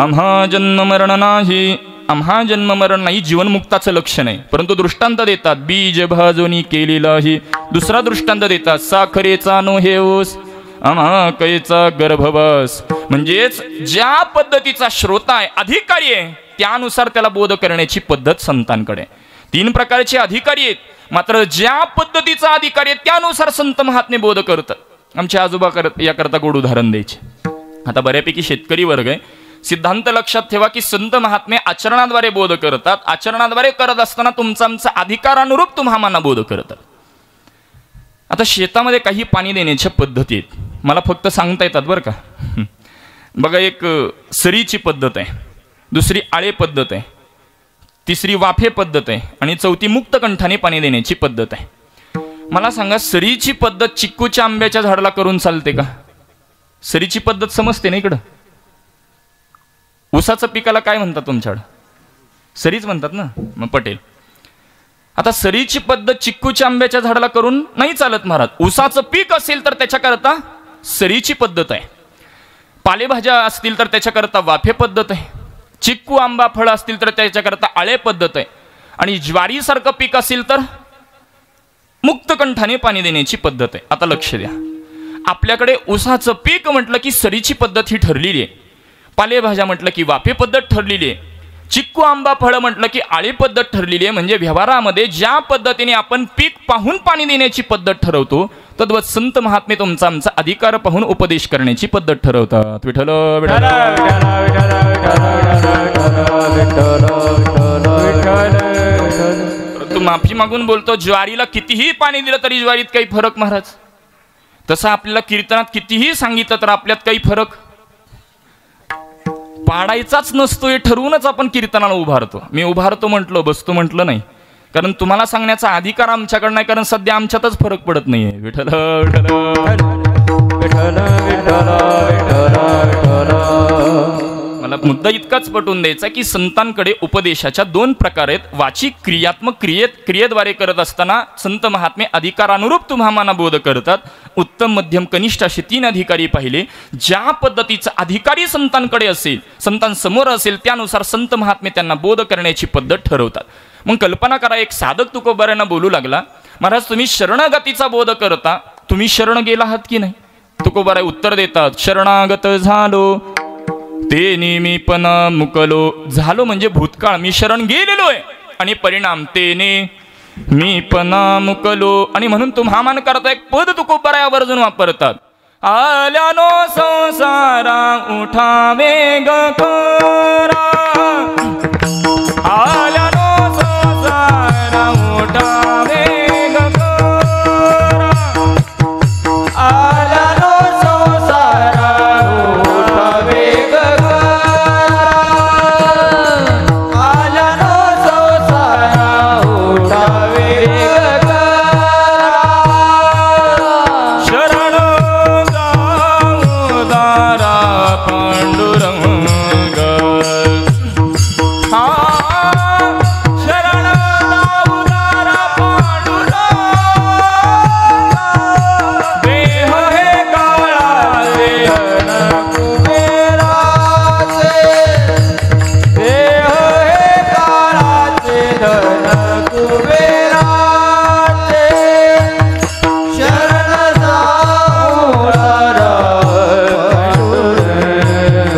आम्हा जन्म मरण नाही. आम्हा जन्म मरण नाही जीवनमुक्ताचं लक्षण आहे, परंतु दृष्टांत देतात बीज भाजोनी केलेला आहे. दुसरा दृष्टांत देतात साखरेचा नो हे ओस आम्हा कैचा गर्भवास. म्हणजेच ज्या पद्धतीचा श्रोता आहे, अधिकारी आहे, त्यानुसार त्याला बोध करण्याची पद्धत संतांकडे. तीन प्रकारचे अधिकारी आहेत, मात्र ज्या पद्धतीचा अधिकारी आहे त्यानुसार संत महात्मे बोध करतात. आमचे आजोबा याकरता गोड उदाहरण द्यायचे. आता बऱ्यापैकी शेतकरी वर्ग आहे. सिद्धांत लक्षात ठेवा की संत महात्मे आचरणाद्वारे बोध करतात. आचरणाद्वारे करत असताना तुमचा आमचा अधिकारानुरूप तुम्हाला बोध करतात. आता शेतामध्ये काही पाणी देण्याच्या पद्धती आहेत, मला फक्त सांगता येतात बरं का. बघा, एक सरीची पद्धत आहे, दुसरी आळे पद्धत आहे, तिसरी वाफे पद्धत आहे आणि चौथी मुक्त कंठाने पाणी देण्याची पद्धत आहे. मला सांगा, सरीची पद्धत चिक्कूच्या आंब्याच्या झाडाला करून चालते का? सरीची पद्धत समजते ना इकडं? ऊसाचं पिकाला काय म्हणतात तुमच्याकडं? सरीच म्हणतात ना, मग पटेल. आता सरीची पद्धत चिक्कूच्या आंब्याच्या झाडाला करून नाही चालत महाराज. ऊसाचं पीक असेल तर त्याच्याकरता सरीची पद्धत आहे, पालेभाज्या असतील तर त्याच्याकरता वाफे पद्धत आहे, चिक्कू आंबा फळं असतील तर त्याच्याकरता आळे पद्धत आहे, आणि ज्वारीसारखं पीक असेल तर मुक्त कंठाने पाणी देण्याची पद्धत आहे. आता लक्ष द्या, आपल्याकडे ऊसाचं पीक म्हटलं की सरीची पद्धत ही ठरलेली आहे, पालेभाज्या म्हटलं की वाफे पद्धत ठरलेली आहे, चिक्कू आंबा फळं म्हटलं की आळी पद्धत ठरलेली आहे. म्हणजे व्यवहारामध्ये ज्या पद्धतीने आपण पीक पाहून पाणी देण्याची पद्धत ठरवतो, तद्वत संत महात्मे तुमचा आमचा अधिकार पाहून उपदेश करण्याची पद्धत ठरवतात. विठ्ठल परंतु माफी मागून बोलतो, ज्वारीला कितीही पाणी दिलं तरी ज्वारीत काही फरक महाराज. तसं आपल्याला कीर्तनात कितीही सांगितलं तर आपल्यात काही फरक पाडायचाच नसतो. हे ठरवूनच आपण कीर्तनाला उभारतो. मी उभारतो म्हटलं, बसतो म्हटलं नाही, कारण तुम्हाला सांगण्याचा अधिकार आमच्याकडे नाही, कारण सध्या आमच्यातच फरक पडत नाहीये. विठ्ठल मला मुद्दा इतकाच पटवून द्यायचा की संतांकडे उपदेशाच्या दोन प्रकार आहेत. वाचिक क्रियात्मक क्रियेद्वारे करत असताना संत महात्मे अधिकारानुरूप तुम्हाला बोध करतात. उत्तम मध्यम कनिष्ठ असे तीन अधिकारी पाहिले. ज्या पद्धतीचा अधिकारी संतांकडे असेल, संतांसमोर असेल, त्यानुसार संत महात्मे त्यांना बोध करण्याची पद्धत ठरवतात. मग कल्पना करा, एक साधक तुकोबाऱ्यांना बोलू लागला, महाराज तुम्ही शरणगतीचा बोध करता, तुम्ही शरण गेला आहात की नाही? तुकोबाराय उत्तर देतात, शरणागत झालो ते नेहमीपणा मुकलो. झालो म्हणजे भूतकाळ, मी शरण गेलेलो आहे, आणि परिणाम तेने मी पणा मुकलो. आणि म्हणून तुम्हा मान करता एक पद तुकोबारा या वर्जून वापरतात. आल्यानो संसारा उठावे ग करा, आल्यानो संसारा उठावे ग करा, आल्यानो संसारा उठावे ग करा, आल्यानो संसारा उठावे ग करा. शरण जाऊ दारा पांडुरंग, हा शरण जाऊ दारा पांडुरंग. देह हे काळाचे कुबेराचे, देह हे काळाचे धन कुबेराचे. शरण जाऊ दारा पांडुरंग,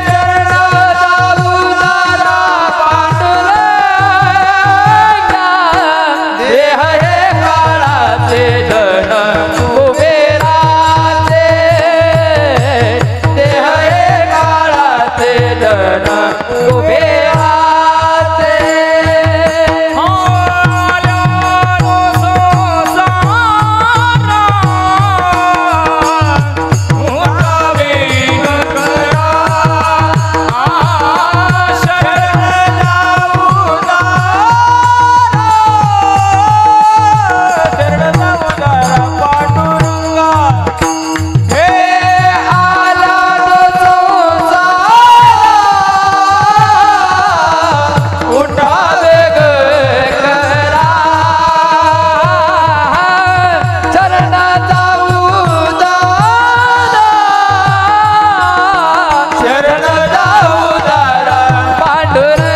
शरण जाऊ दारा पांडुरंग. देह हे काळाचे धन कुबेराचे, देह हे काळाचे धन कुबेराचे. आल्यानो संसारा उठावे ग करा, शरण जाऊ शरण जाऊ दारा पांडुरंगा. हे आल्यानो संसारा उठावे ग करा, शरण जाऊ दारा, शरण जाऊ दारा पांडुरंगा.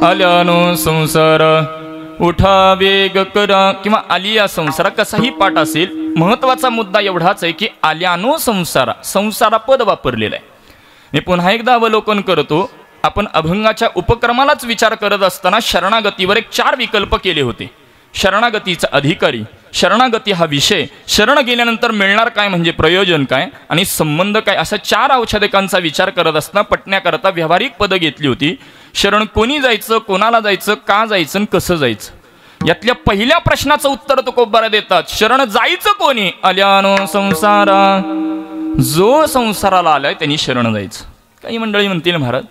आल्यानो संसार उठावे ग करा किंवा आलिया संसार कसाही पाठ असेल, महत्वाचा मुद्दा एवढाच आहे की आल्यानो संसारा, संसारा पद वापरलेलं आहे. मी पुन्हा एकदा अवलोकन करतो. आपण अभंगाच्या उपक्रमालाच विचार करत असताना शरणागतीवर एक 4 विकल्प केले होते. शरणागतीचा अधिकारी, शरणागती हा विषय, शरण गेल्यानंतर मिळणार काय म्हणजे प्रयोजन काय आणि संबंध काय, अशा 4 औषधिकांचा विचार करत असताना पटण्याकरता व्यावहारिक पदं घेतली होती. शरण कोणी जायचं, कोणाला जायचं, का जायचं आणि कसं जायचं. यातल्या पहिल्या प्रश्नाचं उत्तर तुकोबारा देतात. शरण जायचं कोणी? आल्यानो संसारा, जो संसाराला आलाय त्यांनी शरण जायचं. काही मंडळी म्हणतील महाराज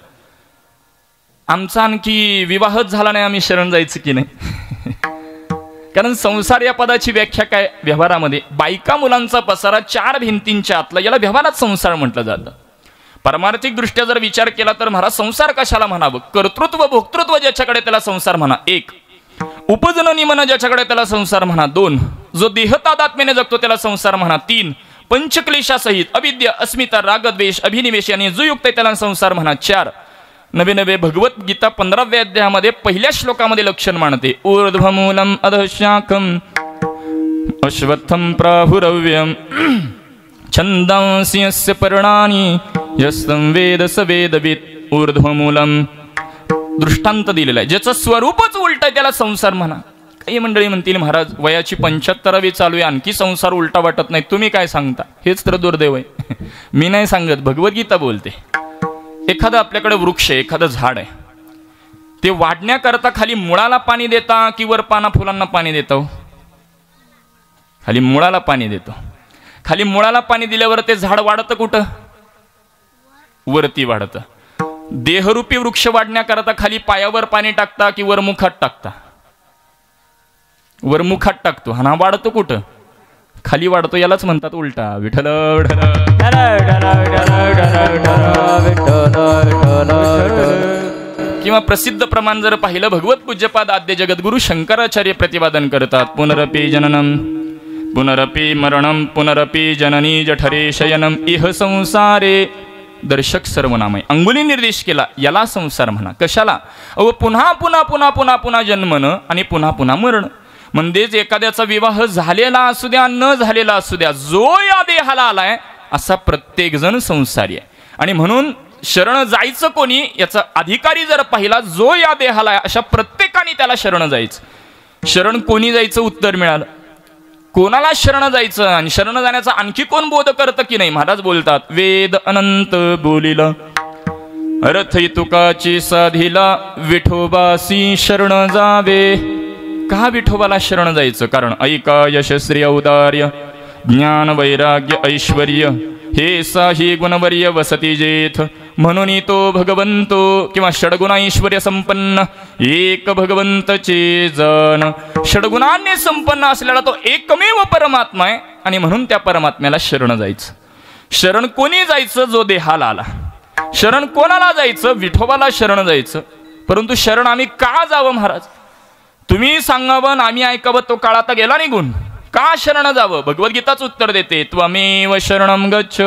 आमचा आणखी विवाहच झाला नाही, आम्ही शरण जायचं की नाही. कारण संसार या पदाची व्याख्या काय व्यवहारामध्ये? बायका मुलांचा पसारा 4 भिंतींच्या आतला, याला व्यवहारात संसार म्हटलं जातं. परमार्थिक दृष्ट्या जर विचार केला तर महाराज संसार कशाला म्हणावं? कर्तृत्व भोक्तृत्व ज्याच्याकडे त्याला संसार म्हणा 1, उपजननी मन ज्याच्याकडे त्याला संसार म्हणा 2, जो देहतादात्म्याने जगतो त्याला संसार म्हणा 3, पंचक्लेशासहित अविद्या अस्मिता रागद्वेष अभिनिवेश आणि जो युक्त आहे त्याला संसार म्हणा 4. नवे भगवद्गीता 15व्या अध्यायामध्ये पहिल्या श्लोकामध्ये लक्षण मानते. ऊर्ध्वमूलम अधशाखम अश्वत्थम प्राहुरव्यम छंदांसी यस्य पर्णानि यस्तं वेद स वेदवित्. ऊर्ध्वमूलम दृष्टांत दिलेला आहे, ज्याचं स्वरूपच उलट आहे त्याला संसार म्हणा. काही मंडळी म्हणतील महाराज वयाची 75वी चालू आहे, आणखी संसार उलटा वाटत नाही, तुम्ही काय सांगता? हेच तर दुर्दैव आहे. मी नाही सांगत, भगवद्गीता बोलते. एखादं आपल्याकडे वृक्ष आहे, एखादं झाड आहे, ते वाढण्याकरता खाली मुळाला पाणी देता की वर पाना फुलांना पाणी देतो? खाली मुळाला पाणी देतो. खाली मुळाला पाणी दिल्यावर ते झाड वाढतं कुठं? वरती वाढतं. देहरूपी वृक्ष वाढण्याकरता खाली पायावर पाणी टाकता की वर मुखात टाकता? वर मुखात टाकतो. हा वाढतो कुठं? खाली वाढतो. यालाच म्हणतात उलटा. विठ्ठल किंवा प्रसिद्ध प्रमाण जर पाहिलं, भगवत पूज्यपाद आद्य जगद्गुरु शंकराचार्य प्रतिपादन करतात. पुनरपि जननम पुनरपि मरणम पुनरपि जननी जठरे शयनम इह संसारे दर्शक सर्वनामय. अंगुली निर्देश केला, याला संसार म्हणा. कशाला? पुन्हा पुन्हा पुन्हा पुन्हा पुन्हा जन्मनं आणि पुन्हा पुन्हा मरण. म्हणजेच एखाद्याचा विवाह झालेला असू द्या न झालेला असू द्या, जो या देहाला आलाय असा प्रत्येकजण संसारी आहे. आणि म्हणून शरण जायचं कोणी याचा अधिकारी जर पाहिला जो या देहाला आहे, अशा प्रत्येकाने त्याला शरण जायचं. शरण कोणी जायचं उत्तर मिळालं. कोणाला शरण जायचं आणि शरण जाण्याचा आणखी कोण बोध करतं की नाही. महाराज बोलतात, वेद अनंत बोलिला अर्थ तुकाची साधिला विठोबासी शरण जावे. का विठोबाला शरण जायचं? कारण ऐका यशस्वी औदार्य ज्ञान वैराग्य ऐश्वर्य हे साही गुणवर्य वसती जेथ. म्हणून तो भगवंतो किंवा षडगुणा ऐश्वर्य संपन्न एक भगवंतचे जन. षडगुणांनी संपन्न असलेला तो एकमेव परमात्मा आहे आणि म्हणून त्या परमात्म्याला शरण जायचं. शरण कोणी जायचं? जो देहाला आला. शरण कोणाला जायचं? विठोबाला शरण जायचं. परंतु शरण आम्ही का जावं महाराज? तुम्ही सांगावं आम्ही ऐकावं, तो काळ आता गेला निघून. का शरण जावं? भगवद्गीताच उत्तर देते, त्वमेव शरणं गच्छ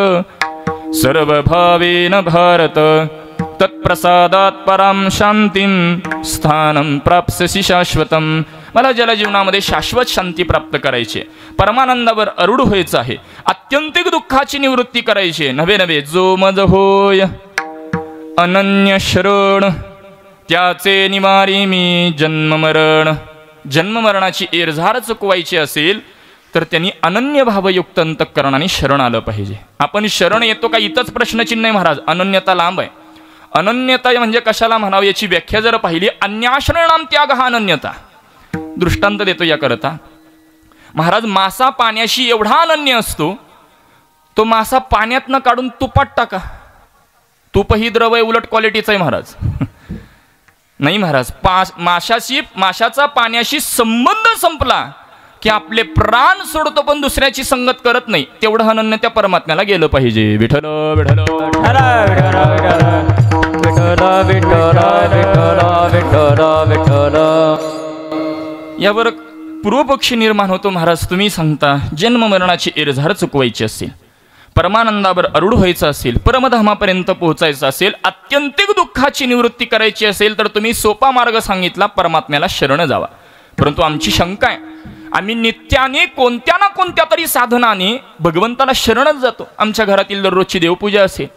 सर्वभावेन भारत तत्प्रसादात पराम शांतीं स्थानं प्राप्स्यसि शाश्वतम. मला जलजीवनामध्ये शाश्वत शांती प्राप्त करायची आहे, परमानंदावर अरूढ व्हायचं आहे, आत्यंतिक दुःखाची निवृत्ती करायची आहे. नव्हे नव्हे जो मज होय अनन्य शरण त्याचे निवारी मी जन्ममरण. जन्ममरणाची एरझार चुकवायची असेल तर त्यांनी अनन्य भावयुक्त अंतःकरणाने शरण आलं पाहिजे. आपण शरण येतो का इथंच प्रश्नचिन्ह आहे महाराज. अनन्यता लांब आहे. अनन्यता म्हणजे कशाला म्हणावं याची व्याख्या जर पाहिली, अन्याश्रयणाम त्याग हा अनन्यता. दृष्टांत देतो याकरता. महाराज मासा पाण्याशी एवढा अनन्य असतो, तो मासा पाण्यात न काढून तुपात टाका, तुप ही द्रव आहे, उलट क्वालिटीचं आहे महाराज. नाही महाराज, माशाचा पाण्याशी संबंध संपला की आपले प्राण सोडतो पण दुसऱ्याची संगत करत नाही. तेवढं अनन्य त्या परमात्म्याला गेलं पाहिजे. विठ्ठल विठ्ठल यावर पूर्वपक्षी निर्माण होतो. महाराज तुम्ही सांगता जन्म मरणाची एरझार चुकवायची असेल, परमानंदावर अरूढ व्हायचं असेल, परमधामापर्यंत पोहोचायचं असेल, आत्यंतिक दुःखाची निवृत्ती करायची असेल तर तुम्ही सोपा मार्ग सांगितला, परमात्म्याला शरण जावा. परंतु आमची शंका आहे, आम्ही नित्याने कोणत्या ना कोणत्या तरी साधनाने भगवंताला शरणच जातो. आमच्या घरातील दररोजची देवपूजा असेल,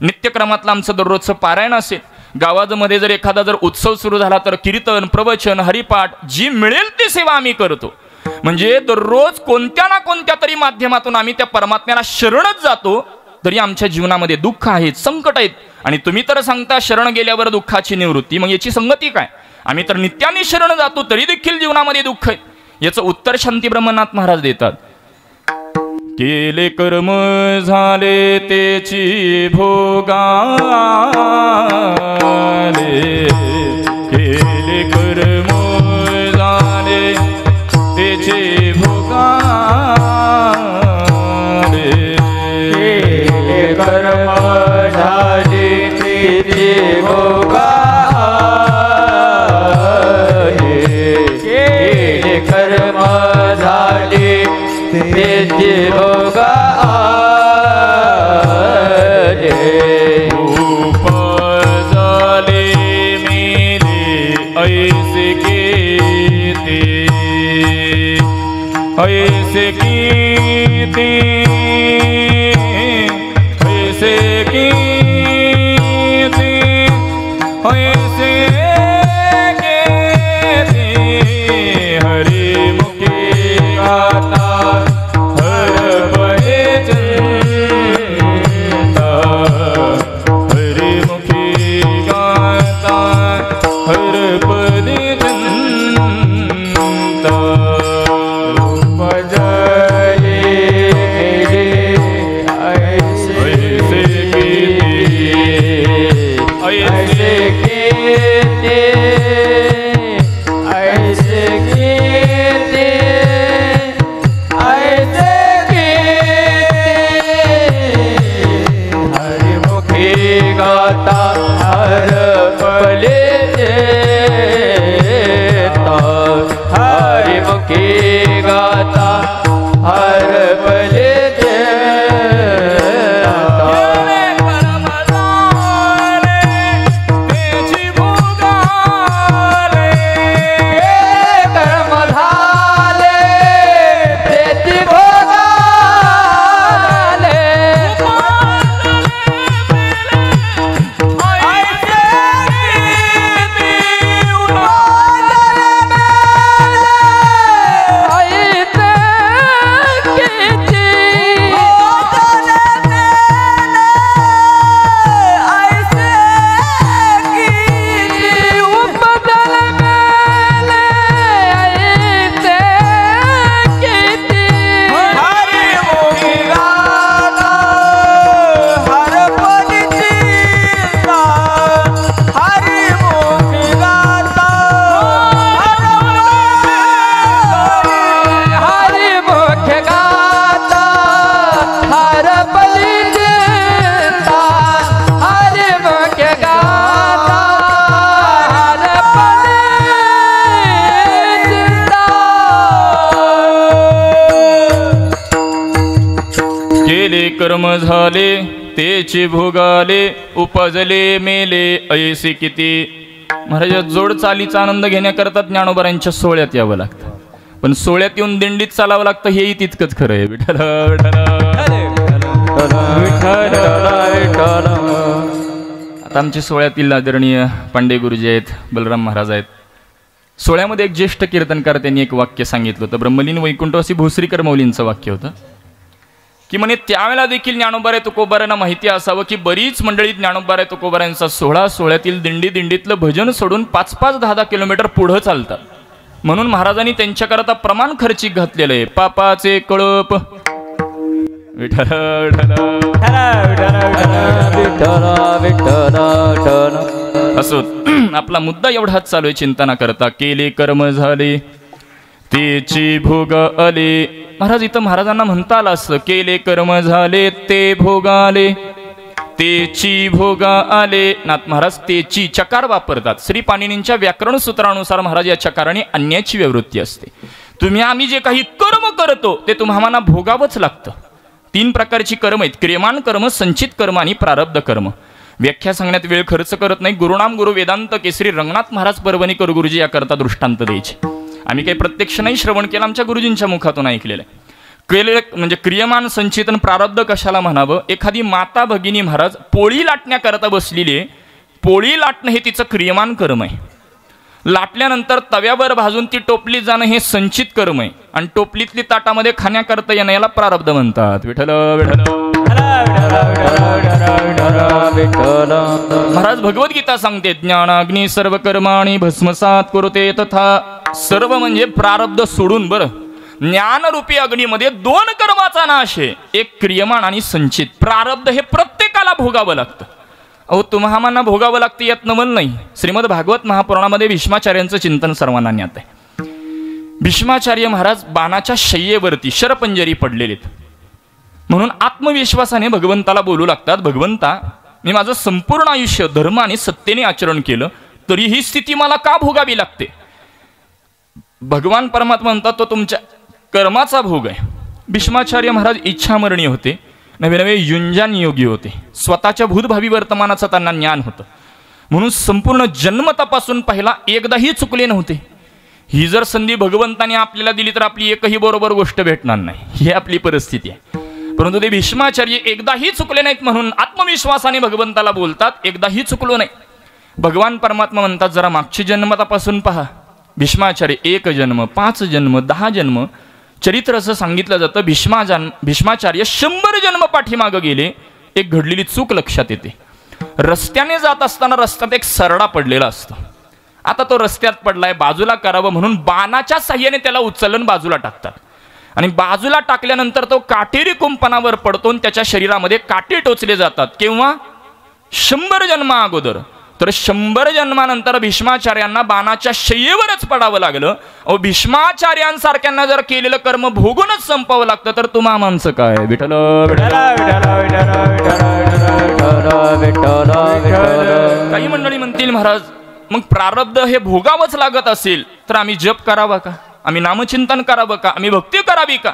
नित्यक्रमातलं आमचं दररोजचं पारायण असेल, गावामध्ये जर एखादा जर उत्सव सुरू झाला तर कीर्तन प्रवचन हरिपाठ जी मिळेल ती सेवा आम्ही करतो. म्हणजे दररोज कोणत्या ना कोणत्या तरी माध्यमातून आम्ही त्या परमात्म्याला शरणच जातो. तरी आमच्या जीवनामध्ये दुःख आहेत, संकट आहेत, आणि तुम्ही तर सांगता शरण गेल्यावर दुःखाची निवृत्ती. मग याची संगती काय? आम्ही तर नित्याने शरण जातो तरी देखील जीवनामध्ये दुःख आहे. याचं उत्तर शांती ब्रह्मनाथ महाराज देतात. केले कर्म झाले तेची भोगाले, केले कर्म झाले तेचे भोगाले, केले कर्म झाले तेचे भोगाले, केले कर्म झाले तेचे भोगाले. उपजले मेले ऐसे कीते, ऐसे कीते, ऐसे कीते, ऐसे कीते. हरि मुखे गाता हर पदे चिंता, हरि मुखे गाता हर पदे चिंता. उपजले मेले ऐसे ऐसे कीते, ऐसे कीते, ऐसे कीते. हरि मुखे गाता हर पले जेता, हरि मुखे गाता हर पले जेता. झाले तेची भोगाले, उपजले मेले ऐसी किती. महाराज जोड चालीचा आनंद घेण्याकरता ज्ञानोबारांच्या सोहळ्यात यावं लागतं, पण सोहळ्यात येऊन दिंडीत चालावं लागतं हेही तितकंच खरं आहे. विठ्ठल आता आमच्या सोहळ्यातील आदरणीय पांडे गुरुजी आहेत, बलराम महाराज आहेत. सोहळ्यामध्ये एक ज्येष्ठ कीर्तनकार त्यांनी एक वाक्य सांगितलं होतं, ब्रह्मलीन वैकुंठवासी भोसरीकर मौलींचं वाक्य होतं की म्हणे त्यावेळेला देखील ज्ञानोबाराय तुकोबारांना माहिती असावं की बरीच मंडळी ज्ञानोबाराय तुकोबारांचा सोहळ्यातील दिंडीतलं भजन सोडून 5-5, 10-10 किलोमीटर पुढं चालतात. म्हणून महाराजांनी त्यांच्याकरता प्रमाण खर्चिक घातलेलं आहे. पापाचे कळप असो. आपला मुद्दा एवढाच चालू आहे, चिंता न करता. केले कर्म झाले तेची भोग आले. महाराज इथं महाराजांना म्हणता आलं असं, केले कर्म झाले ते भोगाले, तेची भोगा आले. नाथ महाराज तेची चकार वापरतात. श्री पाणिनींच्या व्याकरण सूत्रानुसार महाराज या चकाराने अन्याची व्यावृत्ती असते. तुम्ही आम्ही जे काही कर्म करतो ते तुम्हाला भोगावंच लागतं. 3 प्रकारची कर्म आहेत, क्रियमान कर्म, संचित कर्म आणि प्रारब्ध कर्म. व्याख्या सांगण्यात वेळ खर्च करत नाही. गुरुनाम गुरु वेदांत केसरी रंगनाथ महाराज परभणीकर गुरुजी याकरता दृष्टांत द्यायचे. आम्ही काही प्रत्यक्ष नाही श्रवण केलं, आमच्या गुरुजींच्या मुखातून ऐकलेलं आहे. केले म्हणजे क्रियमान, संचित आणि प्रारब्ध कशाला म्हणावं. एखादी माता भगिनी महाराज पोळी लाटण्याकरता बसलेली आहे, पोळी लाटणं हे तिचं क्रियमान कर्म आहे. लाटल्यानंतर तव्यावर भाजून ती टोपलीत जाणं हे संचित कर्म आहे, आणि टोपलीतली ताटामध्ये खाण्याकरता येणं याला प्रारब्ध म्हणतात. विठ्ठल विठ्ठल. महाराज भगवद्गीता सांगते, ज्ञानाग्नी सर्व कर्माणि भस्मसात कुरुते तथा. सर्व म्हणजे प्रारब्ध सोडून. बरं, ज्ञानरूपी अग्नीमध्ये 2 कर्माचा नाश आहे, एक क्रियमान आणि संचित. प्रारब्ध हे प्रत्येकाला भोगावं लागतं. अहो तुम्हाला भोगावं लागतं यात नवल नाही. श्रीमद भागवत महापुराणामध्ये भीष्माचार्यांचं चिंतन सर्वांना ज्ञात आहे. भीष्माचार्य महाराज बाणाच्या शय्येवरती शरपंजरी पडलेलेत. म्हणून आत्मविश्वासाने भगवंताला बोलू लागतात, भगवंता मी माझं संपूर्ण आयुष्य धर्म आणि सत्तेने आचरण केलं, तरी ही स्थिती मला का भोगावी लागते. भगवान परमात्मा म्हणतात तो तुमच्या कर्माचा भोग आहे. भीष्माचार्य महाराज इच्छामरणी होते, नवे नवे युंजान योगी होते. स्वतःच्या भूतभावी वर्तमानाचं त्यांना ज्ञान होतं. म्हणून संपूर्ण जन्मतापासून पहिला एकदाही चुकले नव्हते. ही जर संधी भगवंताने आपल्याला दिली तर आपली एकही बरोबर गोष्ट भेटणार नाही, ही आपली परिस्थिती आहे. परंतु ते भीष्माचार्य एकदाही चुकले नाहीत, म्हणून आत्मविश्वासाने भगवंताला बोलतात, एकदाही चुकलो नाही. भगवान परमात्मा म्हणतात जरा मागची जन्मतापासून पहा. भीष्माचार्य 1 जन्म, 5 जन्म, 10 जन्म चरित्र असं सांगितलं जातं. भीष्माचार्य 100 जन्म पाठीमागं गेले. एक घडलेली चूक लक्षात येते. रस्त्याने जात असताना रस्त्यात एक सरडा पडलेला असतो. आता तो रस्त्यात पडलाय, बाजूला करावं म्हणून बाणाच्या साह्याने त्याला उचलून बाजूला टाकतात, आणि बाजूला टाकल्यानंतर तो काटेरी कुंपणावर पडतो आणि त्याच्या शरीरामध्ये काटे टोचले जातात. केव्हा? 100 जन्मा अगोदर. तर 100 जन्मानंतर भीष्माचार्यांना बाणाच्या शय्येवरच पडावं लागलं. अहो भीष्माचार्यांसारख्यांना जर केलेलं कर्म भोगूनच संपावं लागतं तर तुम्हा माणसं काय. विठ्ठल काही मंडळी म्हणतील महाराज मग प्रारब्ध हे भोगावंच लागत असेल तर आम्ही जप करावा का, आम्ही नामचिंतन करावं का, आम्ही भक्ती करावी का.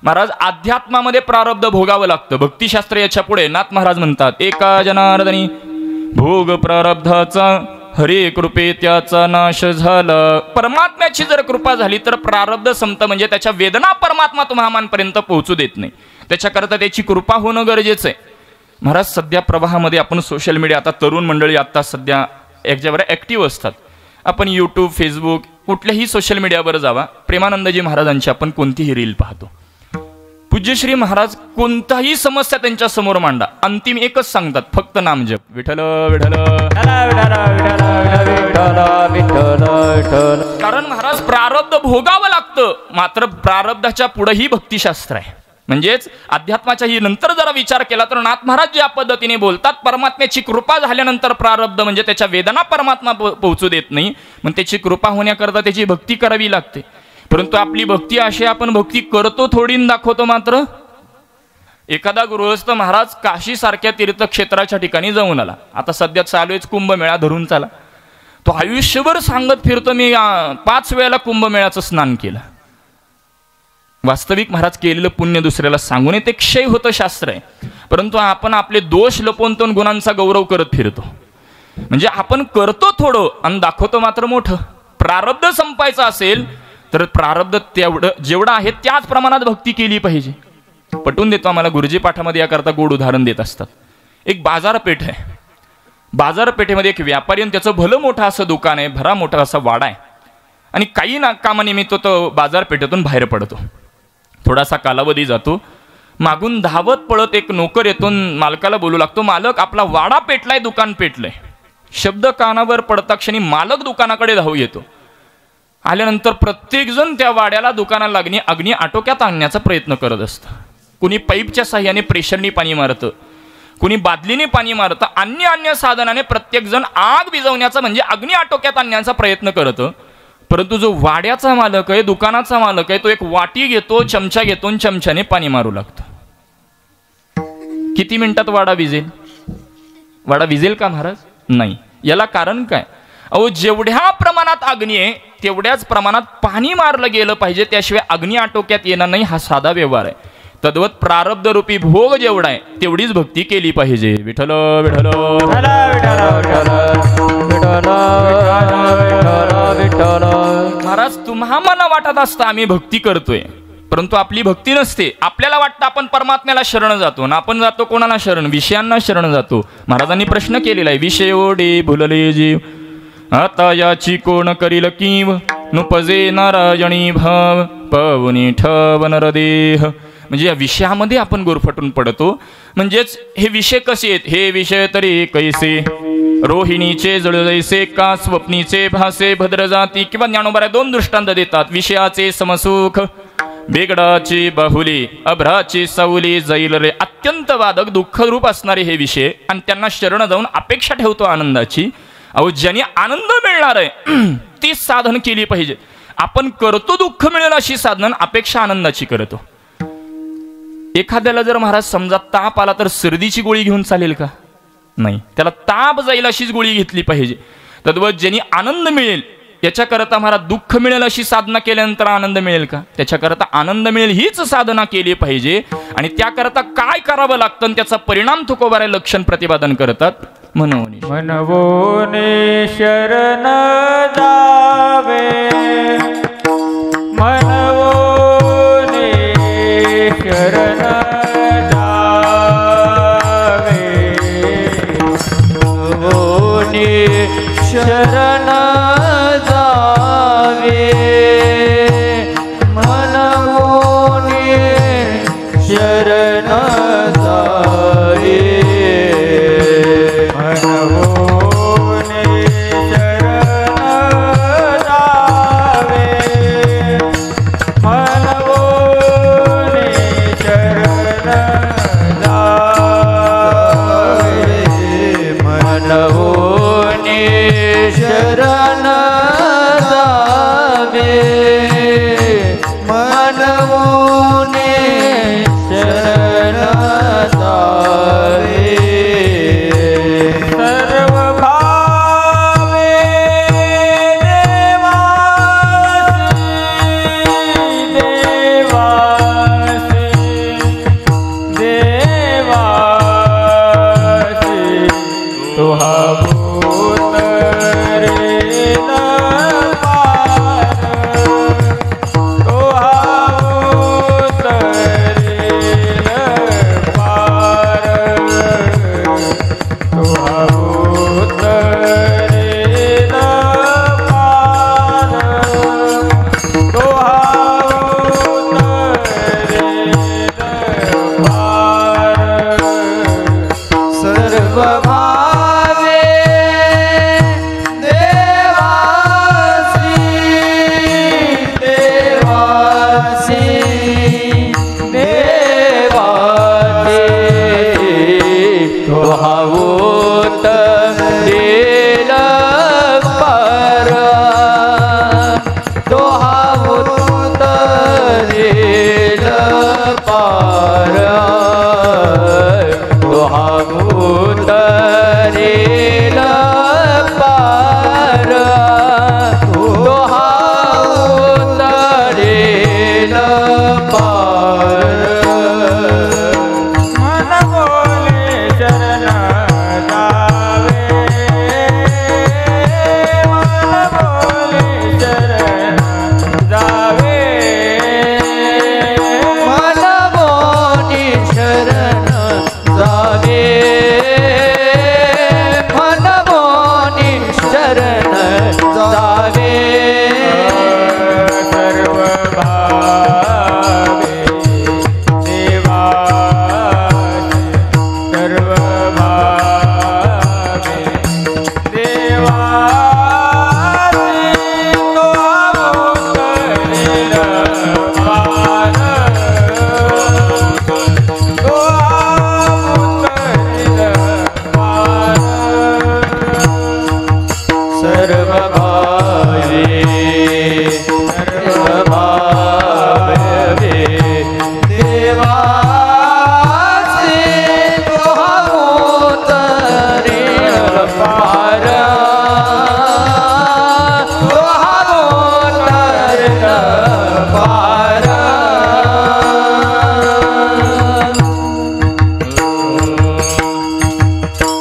महाराज अध्यात्मामध्ये प्रारब्ध भोगावं लागतं. भक्तिशास्त्र याच्या पुढे नाथ महाराज म्हणतात, एका जनार्दनी भोग प्रारब्धाचा हरे कृपे त्याचा नाश झाला. परमात्म्याची जर कृपा झाली तर प्रारब्ध संपतं, म्हणजे त्याच्या वेदना परमात्मा तुम्हामांपर्यंत पोहोचू देत नाही. त्याच्याकरता त्याची कृपा होणं गरजेचं आहे. महाराज सध्या प्रवाहामध्ये आपण सोशल मीडिया, आता तरुण मंडळी आता सध्या याच्यावर ॲक्टिव्ह असतात. आपण यूट्यूब, फेसबुक, कुठल्याही सोशल मीडियावर जावा, प्रेमानंदजी महाराजांची आपण कोणतीही रील पाहतो. पूज्यश्री महाराज कोणताही समस्या त्यांच्या समोर मांडा, अंतिम एकच सांगतात, फक्त नामजप. विठ्ठल विठ्ठल. कारण महाराज प्रारब्ध भोगावं लागतं, मात्र प्रारब्धाच्या पुढेही भक्तिशास्त्र आहे. म्हणजेच अध्यात्माच्याही नंतर जरा विचार केला तर नाथ महाराज ज्या पद्धतीने बोलतात, परमात्म्याची कृपा झाल्यानंतर प्रारब्ध म्हणजे त्याच्या वेदना परमात्मा पोहोचू देत नाही, मग त्याची कृपा होण्याकरता त्याची भक्ती करावी लागते. परंतु आपली भक्ती अशी, आपण भक्ती करतो थोडी दाखवतो. मात्र एखादा गृहस्थ महाराज काशी सारख्या तीर्थक्षेत्राच्या ठिकाणी जाऊन आला, आता सध्या चालू आहे कुंभमेळा, धरून चाला. तो आयुष्यभर सांगत फिरतो मी 5 वेळेला कुंभमेळ्याचं स्नान केलं. वास्तविक महाराज केलेलं पुण्य दुसऱ्याला सांगून ते क्षय होतं शास्त्र आहे, परंतु आपण आपले दोष लपवून तो गुणांचा गौरव करत फिरतो. म्हणजे आपण करतो थोडं आणि दाखवतो मात्र मोठं. प्रारब्ध संपायचं असेल तर प्रारब्ध तेवढं जेवढं आहे त्याच प्रमाणात भक्ती केली पाहिजे. पटवून देतो आम्हाला गुरुजी पाठामध्ये याकरता गोड उदाहरण देत असतात. एक बाजारपेठ आहे, बाजारपेठेमध्ये एक व्यापारी आणि त्याचं भलं मोठं असं दुकान आहे, भरा मोठा असा वाडा आहे. आणि काही कामानिमित्त तो बाजारपेठेतून बाहेर पडतो. थोडासा कालावधी जातो, मागून धावत पळत एक नोकर येतो, मालकाला बोलू लागतो, मालक आपला वाडा पेटलाय, दुकान पेटलंय. शब्द कानावर पडता क्षणी मालक दुकानाकडे धाव येतो. आल्यानंतर प्रत्येकजण त्या वाड्याला दुकानाला अग्नी आटोक्यात आणण्याचा प्रयत्न करत असतं. कुणी पाईपच्या साह्याने प्रेशरनी पाणी मारतं, कुणी बादलीने पाणी मारतं, अन्य साधनाने प्रत्येकजण आग विझवण्याचा म्हणजे अग्नी आटोक्यात आणण्याचा प्रयत्न करतं. परंतु जो वाड्याचा मालक आहे, दुकानाचा मालक आहे, तो एक वाटी घेतो, चमचा घेतो आणि चमच्याने पाणी मारू लागतो. किती मिनिटात वाडा विझेल? वाडा विझेल का महाराज? नाही. याला कारण काय? अहो, जेवढ्या प्रमाणात अग्नी आहे तेवढ्याच प्रमाणात पाणी मारलं गेलं पाहिजे, त्याशिवाय अग्नी आटोक्यात येणार नाही. हा साधा व्यवहार आहे. तद्वत प्रारब्ध रूपी भोग जेवढा आहे तेवढीच भक्ती केली पाहिजे. विठ्ठल विठ्ठल महाराज, तुम्हा मला वाटत असतं आम्ही भक्ती करतोय, परंतु आपली भक्ती नसते. आपल्याला वाटतं आपण परमात्म्याला शरण जातो ना, आपण जातो कोणाला शरण? विषयांना शरण जातो. महाराजांनी प्रश्न केलेला आहे, विषयोडे भुलले जीव आता याची कोण करील कीव, नुपजे नारायणी भाव पवनी ठव नरदेह. म्हणजे या विषयामध्ये आपण गुरफटून पडतो. म्हणजेच हे विषय कसे आहेत? हे विषय तरी कैसे, रोहिणीचे जळजैसे का स्वप्नीचे भासे भद्र जाती. किंवा ज्ञानोबा दोन दृष्टांत देतात. विषयाचे समसुख, बेगडाची बाहुली, अभ्राची सावली जाईल रे. अत्यंत वादक दुःखरूप असणारे हे विषय, आणि त्यांना शरण जाऊन अपेक्षा ठेवतो आनंदाची. अहो, ज्यांनी आनंद मिळणार आहे तीच साधन केली पाहिजे. आपण करतो दुःख मिळेल अशी साधन, अपेक्षा आनंदाची करतो. एखाद्याला जर महाराज समजा ताप आला तर सर्दीची गोळी घेऊन चालेल का? नाही. त्याला ताप जाईल अशीच गोळी घेतली पाहिजे. तद्वत ज्यांनी आनंद मिळेल त्याच्याकरता महाराज दुःख मिळेल अशी साधना केल्यानंतर आनंद मिळेल का? त्याच्याकरता आनंद मिळेल हीच साधना केली पाहिजे. आणि त्याकरता काय करावं लागतं आणि त्याचा परिणाम तुकोबारे लक्षण प्रतिपादन करतात. म्हणून मनवोने शरण जावे, मनवोने शरण जावे, मनवोने शरण जावे, मनवोने शरण जावे, मनवोने शरण जावे, मनवोने शरण जावे, मनवोने शरण जावे, मनवोने शरण जावे. सर्व भावे देवासी, देवासी, देवासी, तुहा भूत रे शरण जावे सर्व भावे देवासी सर्व भावे देवासी तो अवतरेल पार तो अवतरेल पार सर्व भावे देवासी तो अवतरेल पार तो अवतरेल पार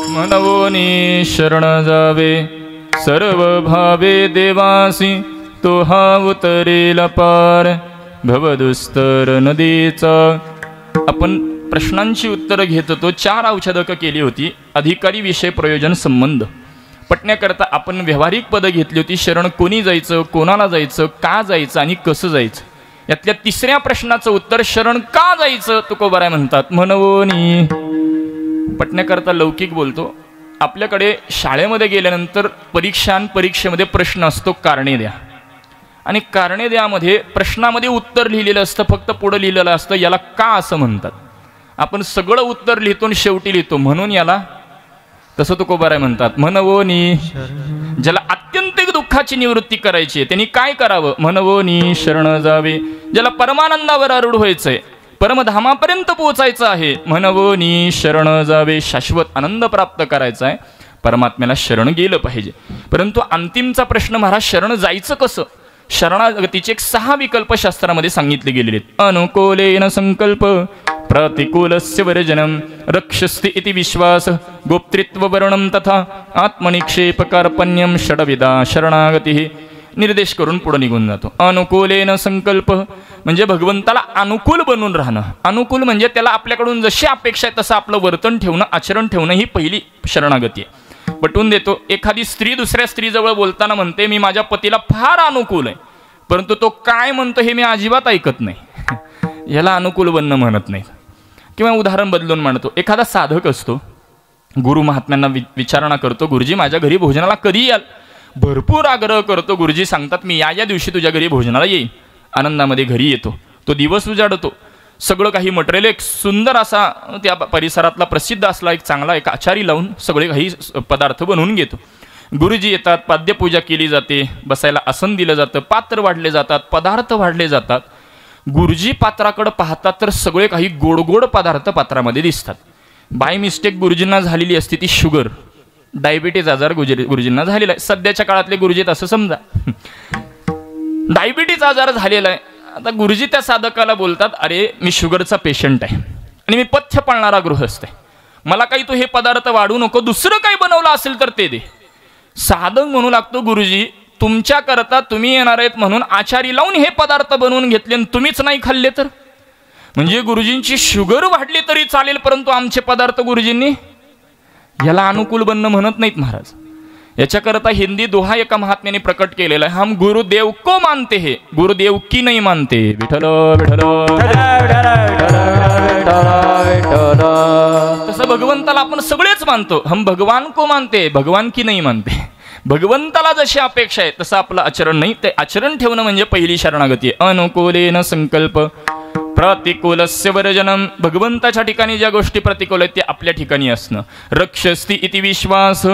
मनवोनी शरण जावे सर्व भावे देवासी तो हा उतरेल पार भवदुस्तर नदीचा. आपण प्रश्नांची उत्तरं घेत होतो. 4 औषधकं केली होती. अधिकारी विषय प्रयोजन संबंध पटण्याकरता आपण व्यावहारिक पदं घेतली होती. शरण कोणी जायचं, कोणाला जायचं, का जायचं आणि कसं जायचं. यातल्या 3ऱ्या प्रश्नाचं उत्तर शरण का जायचं तुकोबाराय म्हणतात. म्हणवोनी पटण्याकरता लौकिक बोलतो. आपल्याकडे शाळेमध्ये गेल्यानंतर परीक्षेमध्ये प्रश्न असतो कारणे द्या. आणि कारणे द्यामध्ये प्रश्नामध्ये उत्तर लिहिलेलं असतं, फक्त पुढं लिहिलेलं असतं. याला का असं म्हणतात. आपण सगळं उत्तर लिहितो आणि शेवटी लिहितो म्हणून याला तसं तुकोबाराय म्हणतात. म्हणवोनी ज्याला आत्यंतिक दुःखाची निवृत्ती करायची आहे त्यांनी काय करावं. म्हणवोनी शरण जावे. ज्याला परमानंदावर आरूढ व्हायचंय, परमधामापर्यंत पोहोचायचं आहे, म्हणवोनी शरण जावे. शाश्वत आनंद प्राप्त करायचा आहे, परमात्म्याला शरण गेलं पाहिजे. परंतु अंतिमचा प्रश्न महाराज शरण जायचं कसं. शरणागतीचे 6 विकल्प शास्त्रामध्ये सांगितले गेलेले आहेत. अनुकूलेन संकल्प प्रतिकूलस्य वर्जनम रक्षस्ति इति विश्वास गोप्तृत्व वर्णम तथा आत्मनिक्षेप कार्पण्यम षडविदा शरणागती निर्देश करून पुढे निघून जातो. अनुकूलेन संकल्प म्हणजे भगवंताला अनुकूल बनून राहणं. अनुकूल म्हणजे त्याला आपल्याकडून जशी अपेक्षा आहे तसं आपलं वर्तन ठेवणं, आचरण ठेवणं ही पहिली शरणागती आहे. पटवून देतो. एखादी स्त्री दुसऱ्या स्त्रीजवळ बोलताना म्हणते मी माझ्या पतीला फार अनुकूल आहे, परंतु तो काय म्हणतो हे मी अजिबात ऐकत नाही. याला अनुकूल बनणं म्हणत नाही. किंवा उदाहरण बदलून म्हणतो. एखादा साधक असतो, गुरु महात्म्यांना विचारणा करतो, गुरुजी माझ्या घरी भोजनाला कधी याल. भरपूर आग्रह करतो. गुरुजी सांगतात मी या दिवशी तुझ्या घरी भोजनाला येईन. आनंदामध्ये घरी येतो. तो दिवस उजाडतो. सगळं काही मटेरियल एक सुंदर असा त्या परिसरातला प्रसिद्ध असला एक चांगला एक आचारी लावून सगळे काही पदार्थ बनवून घेतो. गुरुजी येतात, पाद्यपूजा केली जाते, बसायला आसन दिलं जातं, पात्र वाढले जातात, पदार्थ वाढले जातात. गुरुजी पात्राकडे पाहतात तर सगळे काही गोड गोड पदार्थ पात्रामध्ये दिसतात. बाय मिस्टेक गुरुजींना झालेली असते ती शुगर, डायबिटीज आजार गुरुजींना झालेला आहे. सध्याच्या काळातले गुरुजीत असं समजा डायबिटीज आजार झालेला आहे. आता गुरुजी त्या साधकाला बोलतात अरे मी शुगरचा पेशंट आहे आणि मी पथ्य पाळणारा गृहस्थ आहे, मला काही तू हे पदार्थ वाढू नको, दुसरं काही बनवलं असेल तर ते दे. साधक म्हणू लागतो गुरुजी तुमच्या करता तुम्ही येणार आहेत म्हणून आचारी लावून हे पदार्थ बनवून घेतले आणि तुम्हीच नाही खाल्ले तर. म्हणजे गुरुजींची शुगर वाढली तरी चालेल परंतु आमचे पदार्थ गुरुजींनी, याला अनुकूल बनणं म्हणत नाहीत महाराज. याच्याकरता हिंदी दोहा एका महात्म्याने प्रकट केलेला आहे. हम गुरुदेव को मानते हैं, गुरुदेव की नाही मानते. विठ्ठल विठ्ठल. तसं भगवंताला आपण सगळेच मानतो. हम भगवान को मानते, भगवान की नाही मानते. भगवंताला जशी अपेक्षा आहे तसं आपलं आचरण नाही. ते आचरण ठेवणं म्हणजे पहिली शरणागती आहे. अनुकूलेन संकल्प प्रतिकूलस्य वर्जनम. भगवंताच्या ठिकाणी ज्या गोष्टी प्रतिकूल आहेत ते आपल्या ठिकाणी असणं. रक्षस्ति इति विश्वास.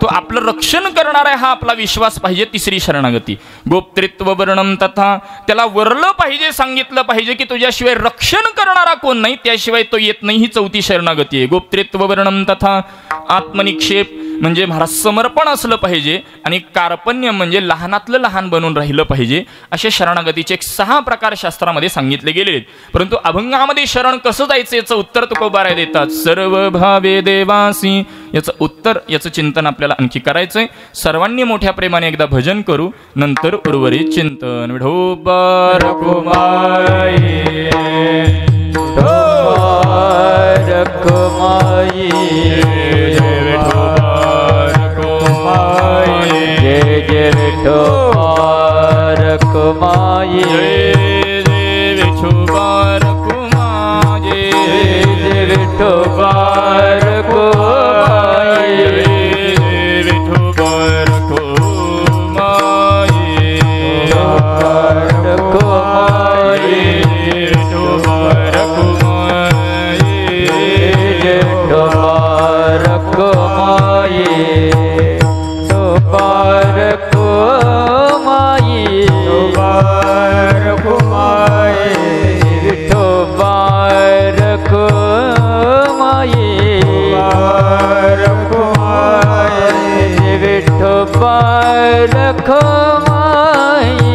तो आपलं रक्षण करणार आहे हा आपला विश्वास पाहिजे. तिसरी शरणागती. गोप्तृत्व वर्णम तथा. त्याला वरलं पाहिजे, सांगितलं पाहिजे की तुझ्याशिवाय रक्षण करणारा कोण नाही, त्याशिवाय तो येत नाही. ही चौथी शरणागती आहे. गोप्तृत्व वर्णम तथा. आत्मनिक्षेप म्हणजे महाराज समर्पण असलं पाहिजे आणि कार्पण्य म्हणजे लहानातलं लहान बनून राहिलं पाहिजे. असे शरणागतीचे 6 प्रकार शास्त्रामध्ये सांगितले गेले. परंतु अभंगामध्ये शरण कसं जायचं याचं उत्तर तुकोबाराय देतात. सर्व भावे देवासी. याचं उत्तर, याचं चिंतन आपल्याला आणखी करायचंय. सर्वांनी मोठ्या प्रेमाने एकदा भजन करू, नंतर उर्वरित चिंतन. विठोबा रखुमाई रखुमाई. विठोबा रखुमाई विठोबा रखुमाई विठोबा रखुमाई विठोबा रखुमाई रखुमाई विठोबा रखुमाई विठोबा रखुमाई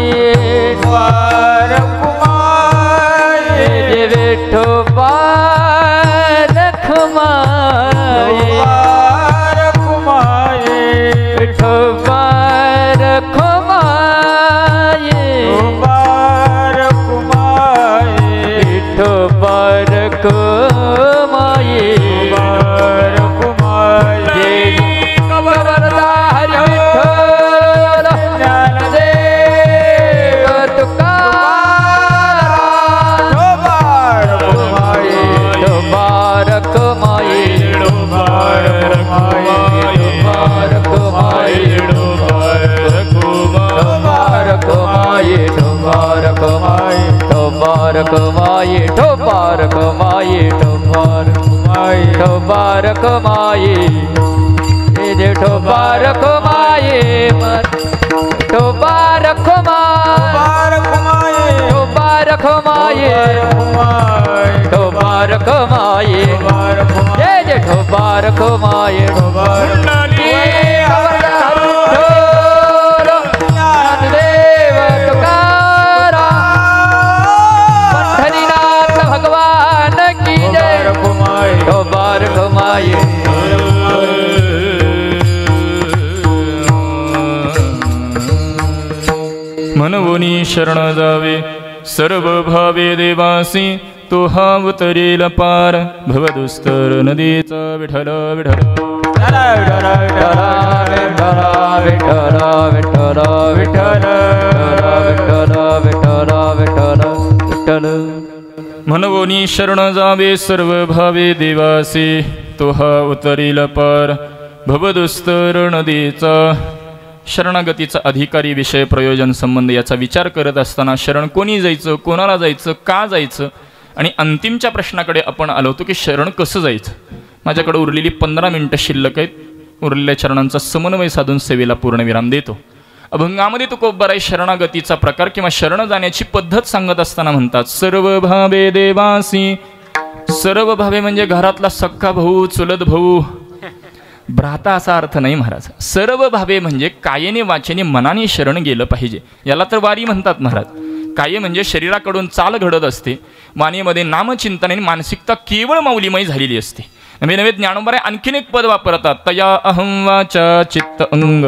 रखुमाई ठोबा रखुमाई ठोबा रखुमाई ठोबा रखुमाई जे ठोबा रखुमाई ठोबा रखुमाई ठोबा रखुमाई ठोबा रखुमाई जे ठोबा रखुमाई मनवोनी शरण जावे सर्व भावे देवासी तो हा उतरेल पार भवदुस्तर नदीचा विठ्ठल विठ्ठल मनवोनी शरण जावे सर्व भावे देवासी तो हा उतरेल पार भवदुस्तर नदीचा शरणागतीचा अधिकारी विषय प्रयोजन संबंध याचा विचार करत असताना शरण कोणी जायचं, कोणाला जायचं, का जायचं आणि अंतिमच्या प्रश्नाकडे आपण आलो होतो की शरण कसं जायचं. माझ्याकडे उरलेली 15 मिनिटं शिल्लक आहेत. उरलेल्या चरणांचा समन्वय साधून सेवेला पूर्णविराम देतो. अभंगामध्ये तुकोबाराय शरणागतीचा प्रकार किंवा शरण जाण्याची पद्धत सांगत असताना म्हणतात सर्व भावे देवासी. सर्व भावे म्हणजे घरातला सख्खा भाऊ, चुलत भाऊ, भ्राता असा अर्थ नाही महाराज. सर्व भावे म्हणजे कायेने वाचेने मनाने शरण गेलं पाहिजे. याला तर वारी म्हणतात महाराज. काय म्हणजे शरीराकडून चाल घडत असते, वाणीमध्ये नामचिंतन आणि मानसिकता केवळ मौलिमय झालेली असते. नवे नवे ज्ञानोबा आणखीन एक पद वापरतात तया अहं वाचा चित्त अंग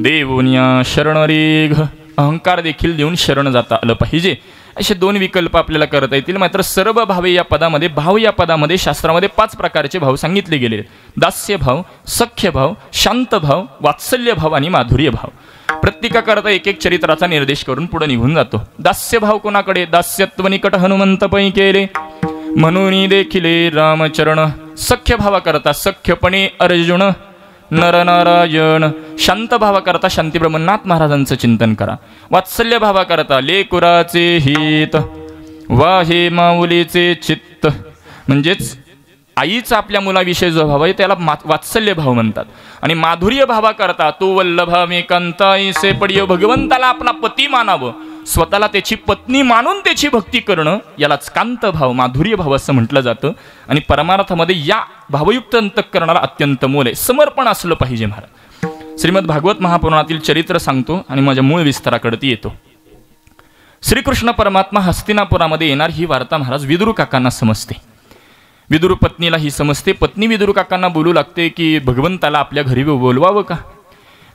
देवोनिया शरण रेघ. अहंकार देखील देऊन शरण जाता आलं पाहिजे. असे 2 विकल्प आपल्याला करता येतील. मात्र सर्व भावे या पदामध्ये, भाव या पदामध्ये शास्त्रामध्ये 5 प्रकारचे भाव सांगितले गेले. दास्य भाव, सख्य भाव, शांत भाव, वात्सल्य भाव आणि माधुर्य भाव. प्रत्येकाकरता एक एक चरित्राचा निर्देश करून पुढे निघून जातो. दास्य भाव कोणाकडे? दास्यत्व निकट हनुमंत पै केले म्हणून देखिले रामचरण. सख्य भावाकरता सख्यपणे अर्जुन नरनारायण. शांत भावाकरता शांती ब्रह्मनाथ महाराजांचं चिंतन करा. वात्सल्य भावाकरता लेकुराचे हित वाहे माऊलीचे चित्त. म्हणजेच आईचा आपल्या मुलाविषयी जो भाव आहे त्याला वात्सल्य भाव म्हणतात. आणि माधुर्य भावाकरता तो वल्लभामेकांताईसे पडियो. भगवंताला आपला पती मानावं, स्वतःला त्याची पत्नी मानून त्याची भक्ती करणं यालाच कांत भाव, माधुर्य भाव असं म्हटलं जातं. आणि परमार्थामध्ये या भावयुक्त अंतःकरणाला अत्यंत मोल आहे. समर्पण असलं पाहिजे महाराज. श्रीमद भागवत महापुराणातील चरित्र सांगतो आणि माझ्या मूळ विस्ताराकडे येतो. श्रीकृष्ण परमात्मा हस्तिनापुरामध्ये येणार ही वार्ता महाराज विदुर काकांना समजते. विदुर पत्नीला ही समजते. पत्नी विदुर काकांना बोलू लागते की भगवंताला आपल्या घरी बोलवावं का?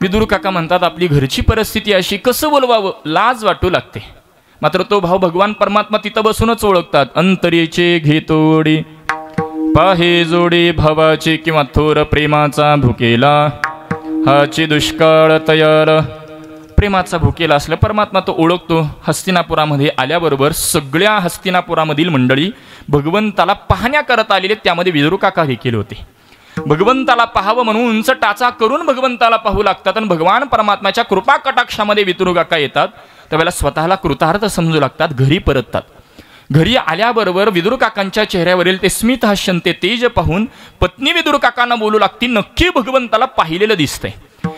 विदुर काका म्हणतात आपली घरची परिस्थिती अशी, कसं बोलवावं? लाज वाटू लागते. मात्र तो भाव भगवान परमात्मा तिथं बसूनच ओळखतात. अंतरेचे घेतोडी पाहे जोडे भावाचे किंवा थोर प्रेमाचा भुकेला हाची दुष्काळ तयार प्रेमाचा भुकेला असल्या परमात्मा तो ओळखतो. हस्तिनापुरामध्ये आल्याबरोबर सगळ्या हस्तिनापुरामधील मंडळी भगवंताला पाहण्याकरता आलेले, त्यामध्ये विदुर काका देखील होते. भगवंताला पाहावं म्हणून उंच टाचा करून भगवंताला पाहू लागतात आणि भगवान परमात्म्याच्या कृपा कटाक्षामध्ये विदुर काका येतात. त्यावेळेला स्वतःला कृतार्थ समजू लागतात, घरी परततात. घरी आल्याबरोबर विदुर काकांच्या चेहऱ्यावरील ते स्मित हास्य, ते तेज पाहून पत्नी विदुर काकांना बोलू लागती, नक्की भगवंताला पाहिलेलं दिसतंय.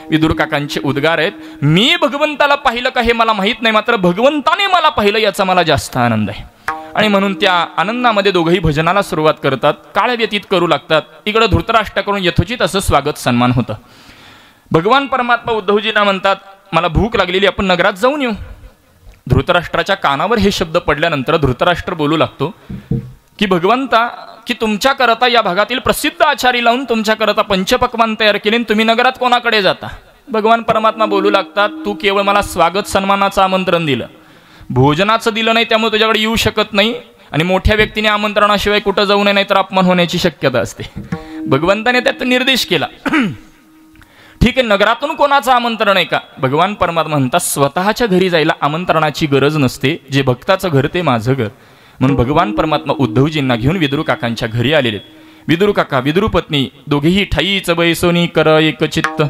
विदुर काकांचे उद्गार आहेत, मी भगवंताला पाहिलं का हे मला माहीत नाही, मात्र भगवंताने मला पाहिलं याचा मला जास्त आनंद आहे. आणि म्हणून त्या आनंदामध्ये दोघंही भजनाला सुरुवात करतात, काळ व्यतीत करू लागतात. इकडं धृतराष्ट्राकडून यथोचित असं स्वागत सन्मान होतं. भगवान परमात्मा उद्धवजींना म्हणतात, मला भूक लागलेली, आपण नगरात जाऊन येऊ. धृतराष्ट्राच्या कानावर हे शब्द पडल्यानंतर धृतराष्ट्र बोलू लागतो की भगवंता, की तुमच्या करता या भागातील प्रसिद्ध आचारी लावून तुमच्या करता पंचपक्वान तयार केले, तुम्ही नगरात कोणाकडे जाता. भगवान परमात्मा बोलू लागतात, तू केवळ मला स्वागत सन्मानाचं आमंत्रण दिलं, भोजनाचं दिलं नाही, त्यामुळे तुझ्याकडे येऊ शकत नाही. आणि मोठ्या व्यक्तीने आमंत्रणाशिवाय कुठं जाऊ नये, नाही तर अपमान होण्याची शक्यता असते. भगवंताने त्यात निर्देश केला. ठीक आहे, नगरातून कोणाचं आमंत्रण आहे का? भगवान परमात्मा म्हणतात, स्वतःच्या घरी जायला आमंत्रणाची गरज नसते, जे भक्ताचं घर ते माझं घर. म्हणून भगवान परमात्मा उद्धवजींना घेऊन विदुर काकांच्या घरी आलेले. विदुर काका विदुर पत्नी दोघेही ठाईच बैसोनी कर एक चित्त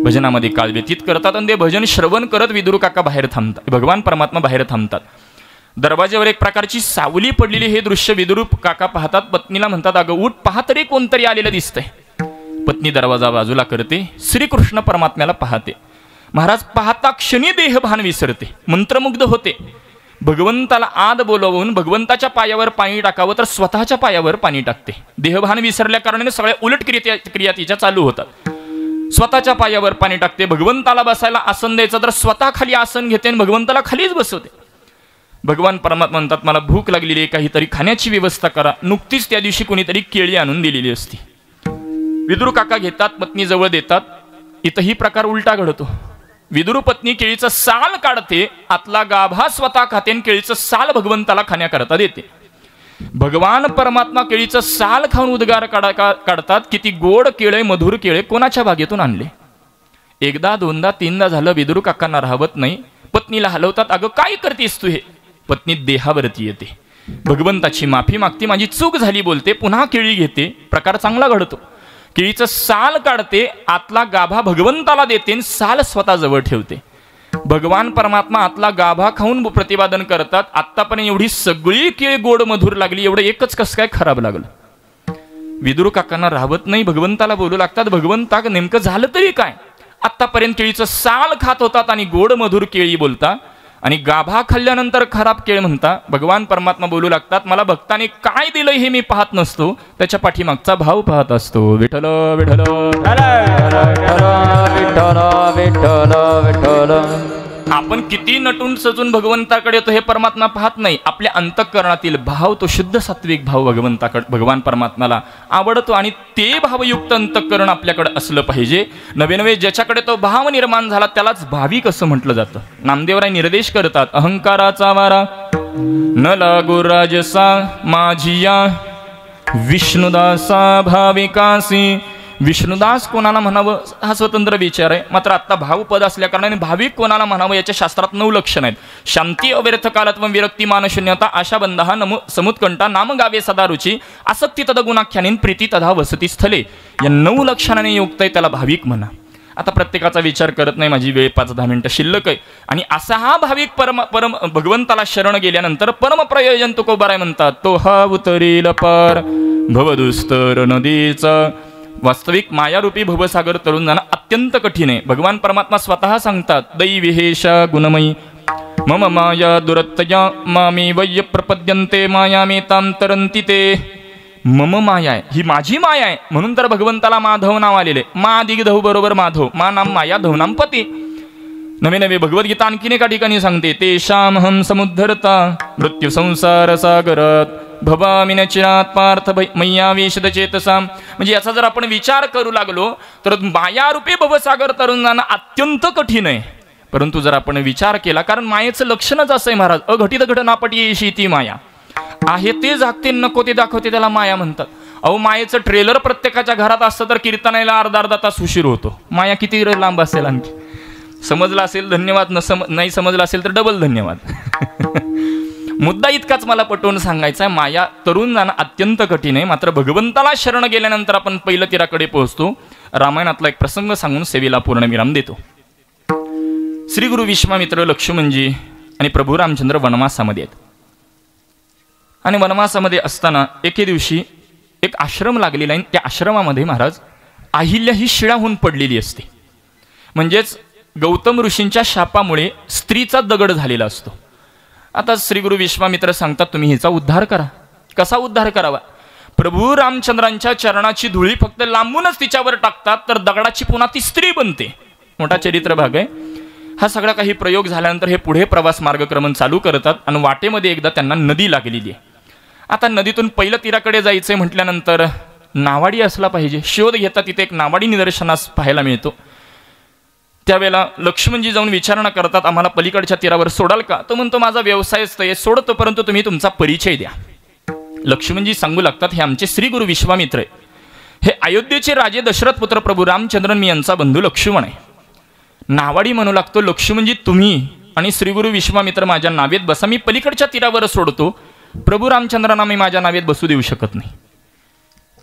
भजनामध्ये काळ व्यतीत करतात. आणि ते भजन श्रवण करत विदुर काका बाहेर थांबतात, भगवान परमात्मा बाहेर थांबतात. दरवाज्यावर एक प्रकारची सावली पडलेली हे दृश्य विदुर काका पाहतात. पत्नीला म्हणतात, अगं उठ, पहा तरी कोणतरी आलेलं दिसतंय. पत्नी दरवाजा बाजूला करते, श्रीकृष्ण परमात्म्याला पाहते. महाराज पाहता क्षणी देहभान विसरते, मंत्रमुग्ध होते. भगवंताला आद बोलवून भगवंताच्या पायावर पाणी टाकावं तर स्वतःच्या पायावर पाणी टाकते. देहभान विसरल्या कारणाने सगळ्या उलट क्रिया तिच्या चालू होतात. स्वतःच्या पायावर पाणी टाकते. भगवंताला बसायला आसन द्यायचं तर स्वतः खाली आसन घेते आणि भगवंताला खालीच बसवते. भगवान परमात्मा म्हणतात, मला भूक लागलेली आहे, काहीतरी खाण्याची व्यवस्था करा. नुकतीच त्या दिवशी कोणीतरी केळी आणून दिलेली असती. विदुर काका घेतात, पत्नी जवळ देतात. इथंही प्रकार उलटा घडतो. विदुर पत्नी केळीचं साल काढते, आतला गाभा स्वतः खाते आणि केळीचं साल भगवंताला खाण्याकरता देते. भगवान परमात्मा केळीचं साल खाऊन उद्गार काढतात, किती गोड केळे, मधुर केळे कोणाच्या बागेतून आणले. एकदा दोनदा तीनदा झालं, विदुर काकांना राहवत नाही. पत्नीला हलवतात, अगं काय करतेस तू हे? पत्नी देहावरती येते, भगवंताची माफी मागते, माझी चूक झाली बोलते. पुन्हा केळी घेते, प्रकार चांगला घडतो. केळीचं साल काढते, आतला गाभा भगवंताला देते आणि साल स्वतः जवळ ठेवते. भगवान परमात्मा आतला गाभा खाऊन प्रतिपादन करतात, आत्तापर्यंत एवढी सगळी केळी गोड मधुर लागली, एवढं एकच कसं काय खराब लागलं? विदुर काकांना राहवत नाही, भगवंताला बोलू लागतात, भगवंता नेमकं झालं तरी काय? आत्तापर्यंत केळीचं साल खात होतात आणि गोड मधुर केळी बोलता आणि गाभा खाल्ल्यानंतर खराब केळ म्हणता. भगवान परमात्मा बोलू लागतात, मला भक्ताने काय दिलंय हे मी पाहत नसतो, त्याच्या पाठीमागचा भाव पाहत असतो. विठ्ठल विठ्ठल विठ्ठल विठ्ठल. आपण किती नटून सजून भगवंताकडे येतो हे परमात्मा पाहत नाही. आपल्या अंतःकरणातील भाव, तो शुद्ध सात्विक भाव भगवंताकडे, भगवान परमात्म्याला आवडतो आणि ते भावयुक्त अंतःकरण आपल्याकडे असलं पाहिजे. नवे नवे ज्याच्याकडे तो भाव निर्माण झाला त्यालाच भाविक असं म्हटलं जातं. नामदेवराय निर्देश करतात, अहंकाराचा वारा न लागो राजसा माझिया विष्णुदासा भाविकासी. विष्णुदास कोणाला म्हणावं हा स्वतंत्र विचार आहे, मात्र आता भावपद असल्या कारणाने भाविक कोणाला म्हणावं याच्या शास्त्रात 9 लक्षण आहेत. शांती अव्यर्थ कालत्व विरक्ती मानशून्यता आशा बंधा समुत्कंठा नाम गावे सदा रुची आसक्ती तद गुणाख्यानीन प्रीती तदा वसती स्थले. या 9 लक्षणाने युक्त आहे, त्याला भाविक म्हणा. आता प्रत्येकाचा विचार करत नाही, माझी वेळ 5-10 मिनिटं शिल्लक आहे. आणि असा हा भाविक परम भगवंताला शरण गेल्यानंतर परमप्रयोजन तुकोबाराय म्हणतात, तो हा उतरील पार भवदुस्तर नदीचा. वास्तविक मायारूपी भवसागर तरुण जाणं अत्यंत कठीण आहे. भगवान परमात्मा स्वतः सांगतात, दैविहेशा गुणमयी मम माया दुरत्तया मामी वय्य प्रपद्यन्ते माया मेतां तरंती ते. मम माया आहे, ही माझी माया आहे. म्हणून तर भगवंताला माधव नाव आलेले. मा दिग्धव बरोबर माधव, मा नाम माया धव नाम पती. नवे नवे भगवद्गीता आणखीन एका ठिकाणी सांगते, तेषामहं समुद्धरता मृत्यू संसार सागरात भवामिन चिरात पार्थ मैया वेशद चेतसाम. म्हणजे याचा जर आपण विचार करू लागलो तर मायारूपी भवसागर तरुण जाणं अत्यंत कठीण आहे. परंतु जर आपण विचार केला, कारण मायेचं लक्षणच असं आहे महाराज, अघटित घटनापटी येशी ती माया. आहे ते जागते, नको ते दाखवते, त्याला माया म्हणतात. अहो मायेचं ट्रेलर प्रत्येकाच्या घरात असतं तर कीर्तनाला अर्धा तास उशीर होतो. माया किती लांब असेल आणखी. समजला असेल धन्यवाद, नाही समजला असेल तर डबल धन्यवाद. मुद्दा इतकाच मला पटवून सांगायचा आहे, माया तरुण जाणं अत्यंत कठीण आहे, मात्र भगवंताला शरण गेल्यानंतर आपण पहिलं तीराकडे पोहोचतो. रामायणातला एक प्रसंग सांगून सेवेला पूर्णविराम देतो. श्री गुरु विश्वामित्र, लक्ष्मणजी आणि प्रभू रामचंद्र वनवासामध्ये आहेत. आणि वनवासामध्ये असताना एके दिवशी एक आश्रम लागलेला आहे. त्या आश्रमामध्ये महाराज अहिल्या ही शिळा होऊन पडलेली असते. म्हणजेच गौतम ऋषींच्या शापामुळे स्त्रीचा दगड झालेला असतो. आता श्री गुरु विश्वामित्र सांगतात, तुम्ही हिचा उद्धार करा. कसा उद्धार करावा? प्रभू रामचंद्रांच्या चरणाची धुळी फक्त लांबूनच तिच्यावर टाकतात तर दगडाची पुन्हा ती स्त्री बनते. मोठा चरित्र भाग आहे हा. सगळा काही प्रयोग झाल्यानंतर हे पुढे प्रवास मार्गक्रमण चालू करतात आणि वाटेमध्ये एकदा त्यांना नदी लागलेली आहे. आता नदीतून पहिलं तीराकडे जायचंय म्हटल्यानंतर नावाडी असला पाहिजे. शोध घेतात, तिथे एक नावाडी निदर्शनास पाहायला मिळतो. त्यावेळेला लक्ष्मणजी जाऊन विचारणा करतात, आम्हाला पलीकडच्या तीरावर सोडाल का? तो म्हणतो, माझा व्यवसायच आहे, सोडतो, परंतु तुम्ही तुमचा परिचय द्या. लक्ष्मणजी सांगू लागतात, हे आमचे श्री गुरु विश्वामित्र आहे. हे अयोध्येचे राजे दशरथ पुत्र प्रभू रामचंद्रन, मी यांचा बंधू लक्ष्मण आहे. नावाडी म्हणू लागतो, लक्ष्मणजी तुम्ही आणि श्री गुरु विश्वामित्र माझ्या नावेत बसा, मी पलीकडच्या तीरावर सोडतो. प्रभू रामचंद्रांना मी माझ्या नावेत बसू देऊ शकत नाही.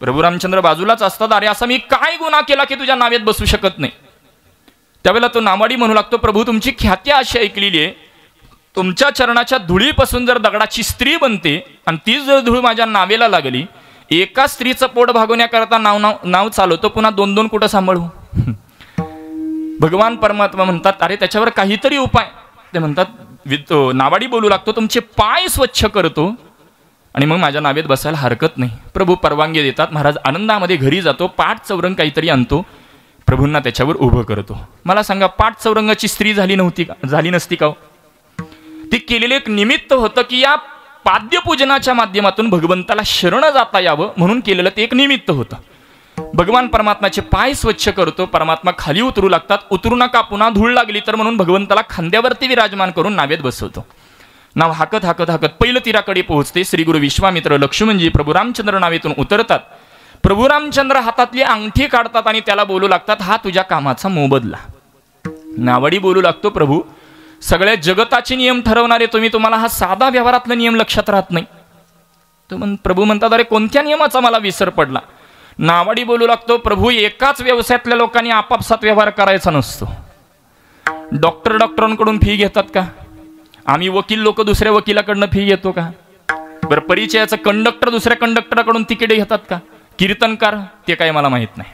प्रभू रामचंद्र बाजूलाच असतात. अरे असा मी काय गुन्हा केला की तुझ्या नावेत बसू शकत नाही? त्यावेळेला तो नावाडी म्हणू लागतो, प्रभू तुमची ख्याती अशी ऐकलेली आहे, तुमच्या चरणाच्या धुळीपासून जर दगडाची स्त्री बनते आणि ती जर धूळ माझ्या नावेला लागली, एका स्त्रीचं पोट भागवण्याकरता नाव चालवतो, पुन्हा दोन दोन कुठं सांभाळू? भगवान परमात्मा म्हणतात, अरे त्याच्यावर काहीतरी उपाय. ते म्हणतात, नावाडी बोलू लागतो, तुमचे पाय स्वच्छ करतो आणि मग माझ्या नावेत बसायला हरकत नाही. प्रभू परवानगी देतात. महाराज आनंदामध्ये घरी जातो, पाठ चौरंग काहीतरी आणतो, प्रभूंना त्याच्यावर उभं करतो. मला सांगा, पाठ चौरंगाची स्त्री झाली नसती का? ती केलेलं एक निमित्त होतं की या पाद्यपूजनाच्या माध्यमातून भगवंताला शरण जाता यावं म्हणून केलेलं ते एक निमित्त होतं. भगवान परमात्माचे पाय स्वच्छ करतो. परमात्मा खाली उतरू लागतात. उतरू नका, पुन्हा धूळ लागली तर म्हणून भगवंताला खांद्यावरती विराजमान करून नावेत बसवतो. नाव हाकत हाकत हाकत पहिलं तीराकडे पोहोचते. श्री गुरु विश्वामित्र, लक्ष्मणजी प्रभू रामचंद्र नावेतून उतरतात. प्रभू रामचंद्र हातातली अंगठी काढतात आणि त्याला बोलू लागतात, हा तुझ्या कामाचा मोबदला. नावाडी बोलू लागतो, प्रभू सगळ्या जगताचे नियम ठरवणारे तुम्ही, तुम्हाला हा साधा व्यवहारातला नियम लक्षात राहत नाही? प्रभू म्हणतात, अरे कोणत्या नियमाचा मला विसर पडला? नावाडी बोलू लागतो, प्रभू एकाच व्यवसायातल्या लोकांनी आपापसात व्यवहार करायचा नसतो. डॉक्टरांकडून फी घेतात का? आम्ही वकील लोक दुसऱ्या वकिलाकडनं फी घेतो का? बरं, परिचयाचं कंडक्टर दुसऱ्या कंडक्टरकडून तिकीट घेतात का? कीर्तनकार, ते काय मला माहित नाही.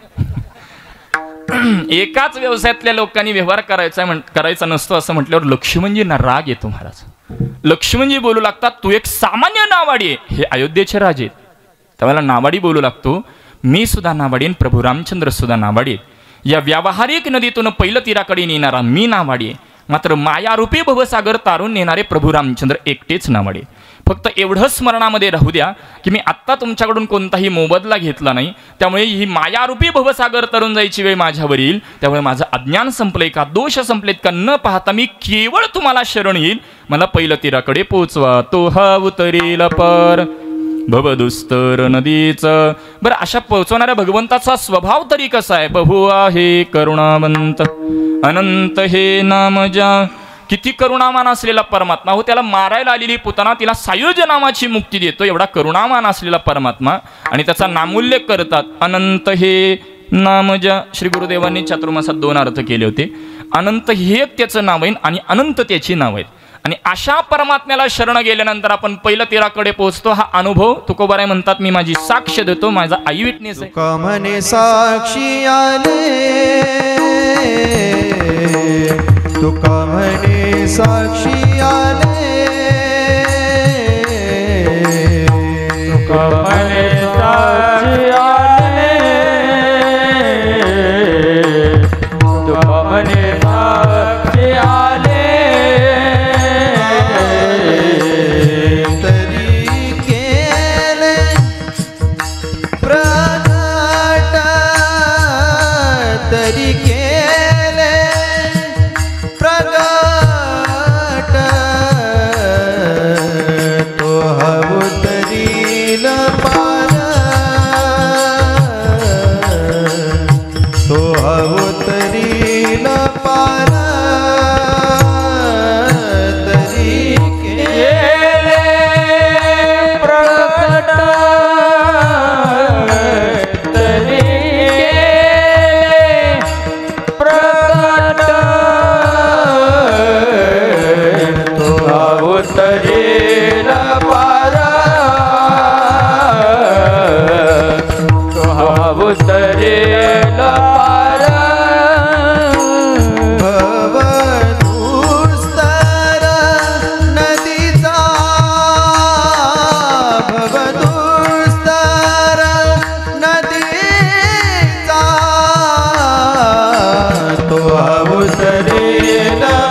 एकाच व्यवसायातल्या लोकांनी व्यवहार करायचा नसतो असं म्हटल्यावर लक्ष्मणजींना राग येतो. महाराज लक्ष्मणजी बोलू लागतात, तू एक सामान्य नावाडी आहे, हे अयोध्येचे राजे. त्यावेळेला नावाडी बोलू लागतो, मी सुद्धा नावाडी, प्रभू रामचंद्र सुद्धा नावाडी. या व्यावहारिक नदीतून पहिलं तीराकडे नेणारा मी नावाडी आहे, मात्र मायारूपी भवसागर तारून नेणारे प्रभू रामचंद्र एकटेच नावाडी. फक्त एवढं स्मरणामध्ये राहू द्या की मी आत्ता तुमच्याकडून कोणताही मोबदला घेतला नाही, त्यामुळे ही मायारूपी भवसागर तरून जायची वेळ माझ्यावर येईल. त्यामुळे माझं अज्ञान संपलंय का, दोष संपलेत का न पाहता मी केवळ तुम्हाला शरण येईल. मला पहिलं तीराकडे पोचवा, तो हा उतरेल पार भवदुस्तर नदीचं. बरं, अशा पोहोचवणाऱ्या भगवंताचा स्वभाव तरी कसा आहे? बहु आहे करुणावंत अनंत हे नाम ज्या. किती करुणामान असलेला परमात्मा हो. त्याला मारायला आलेली पुतना तिला सायुज नामाची मुक्ती देतो, एवढा करुणामान असलेला परमात्मा. आणि त्याचा नामोल्लेख करतात, अनंत हे नाम ज्या. श्री गुरुदेवांनी चातुर्मासात 2 अर्थ केले होते. अनंत हे त्याचं नाव आहे आणि अनंत त्याची नाव आहेत. आणि अशा परमात्म्याला शरण गेल्यानंतर आपण पहिल्या तीराकडे पोहोचतो. हा अनुभव तुकोबाराय म्हणतात, मी माझी साक्ष देतो, माझा आई विटनेस आहे. तुका म्हणे साक्षी आले, तुका म्हणे साक्षी आले, तुका म्हणे साक्षी आले, तुका म्हणे साक्षी आले.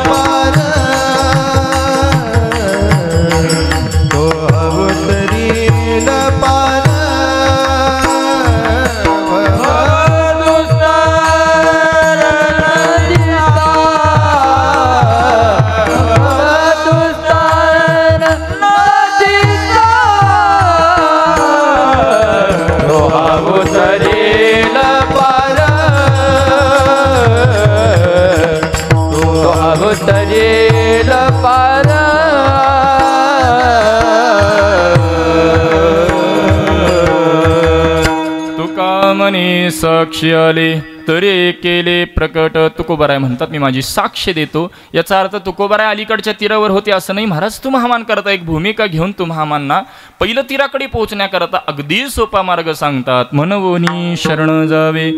पार तो अवतरील पार अवतरील पार तुका म्हणे साक्षी आले तरी केले प्रकट. तुकोबाराय म्हणतात मी माझी साक्ष देतो. याचा अर्थ तुकोबाराय अलीकडच्या तीरावर होते असं नाही. महाराज तुम्हामान करता एक भूमिका घेऊन तुम्हामांना पहिलं तीराकडे पोहोचण्याकरता अगदी सोपा मार्ग सांगतात. म्हणवोनी शरण जावे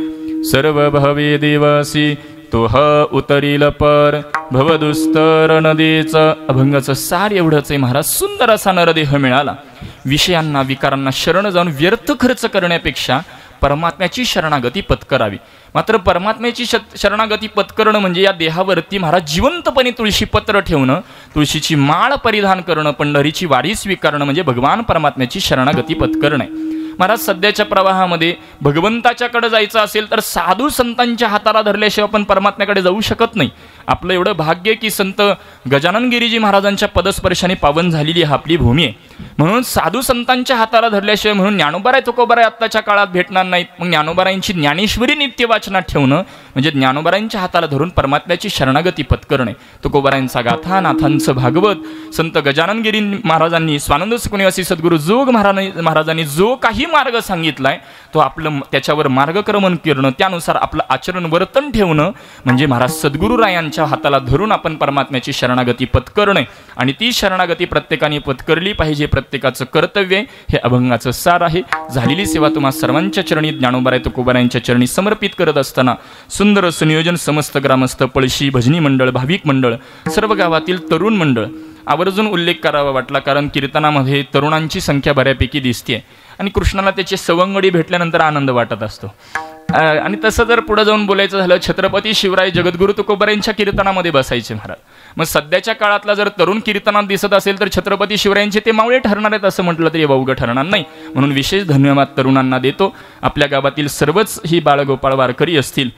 सर्व भावे देवासी तो ह उतरील पर भवदुस्तर नदीचं. अभंगाचं सार एवढंच आहे महाराज. सुंदर असा नरदेह मिळाला. विषयांना विकारांना शरण जाऊन व्यर्थ खर्च करण्यापेक्षा परमात्म्याची शरणागती पत्करावी. मात्र परमात्म्याची शरणागती पत्करणं म्हणजे या देहावरती महाराज जिवंतपणे तुळशी पत्र ठेवणं, तुळशीची माळ परिधान करणं, पंढरीची वारी स्वीकारणं म्हणजे भगवान परमात्म्याची शरणागती पत्करणं आहे. महाराज सध्याच्या प्रवाहामध्ये भगवंताच्याकडे जायचं असेल तर साधू संतांच्या हाताला धरल्याशिवाय आपण परमात्म्याकडे जाऊ शकत नाही. आपलं एवढं भाग्य की संत गजानन गिरीजी महाराजांच्या पदस्पर्शाने पावन झालेली हा आपली भूमी आहे. म्हणून साधू संतांच्या हाताला धरल्याशिवाय म्हणून ज्ञानोबाराय तुकोबाराय आत्ताच्या काळात भेटणार नाहीत. मग ज्ञानोबारायांची ज्ञानेश्वरी नित्य वाचनात ठेवणं म्हणजे ज्ञानोबारायांच्या हाताला धरून परमात्म्याची शरणागती पत्करणे. तुकोबारायांचा गाथा नाथांचं भागवत संत गजानन गिरी महाराजांनी स्वानंद सुखनिवासी सद्गुरू जोग महाराजांनी जो काही मार्ग सांगितलाय तो आपलं त्याच्यावर मार्गक्रमण करणं, त्यानुसार आपलं आचरण वर्तन ठेवणं म्हणजे महाराज सद्गुरुरायांच्या हाताला धरून आपण परमात्म्याची शरणागती पत्करणे. आणि ती शरणागती प्रत्येकाने पत्करली पाहिजे. प्रत्येकाचं कर्तव्य हे अभंगाचं सार आहे. झालेली सेवा तुम्हा सर्वांच्या चरणी ज्ञानोबाराय तुकोबारायांच्या चरणी समर्पित करत असताना सुंदर सुनियोजन समस्त ग्रामस्थ, पळशी, भजनी मंडळ, भाविक मंडळ, सर्व गावातील तरुण मंडळ आवर्जून उल्लेख करावा वाटला. कारण कीर्तनामध्ये तरुणांची संख्या बऱ्यापैकी दिसते आणि कृष्णाला त्याचे सवंगडी भेटल्यानंतर आनंद वाटत असतो. आणि तसं जर पुढे जाऊन बोलायचं झालं छत्रपती शिवराय जगद्गुरु तुकोबारायांच्या कीर्तनामध्ये बसायचे महाराज. मग सध्याच्या काळातला जर तरुण कीर्तनात दिसत असेल तर छत्रपती शिवरायांचे ते मावळे ठरणार आहेत असं म्हटलं तरी वावगं ठरणार नाही. म्हणून विशेष धन्यवाद तरुणांना देतो. आपल्या गावातील सर्वच ही बाळगोपाळ वारकरी असतील,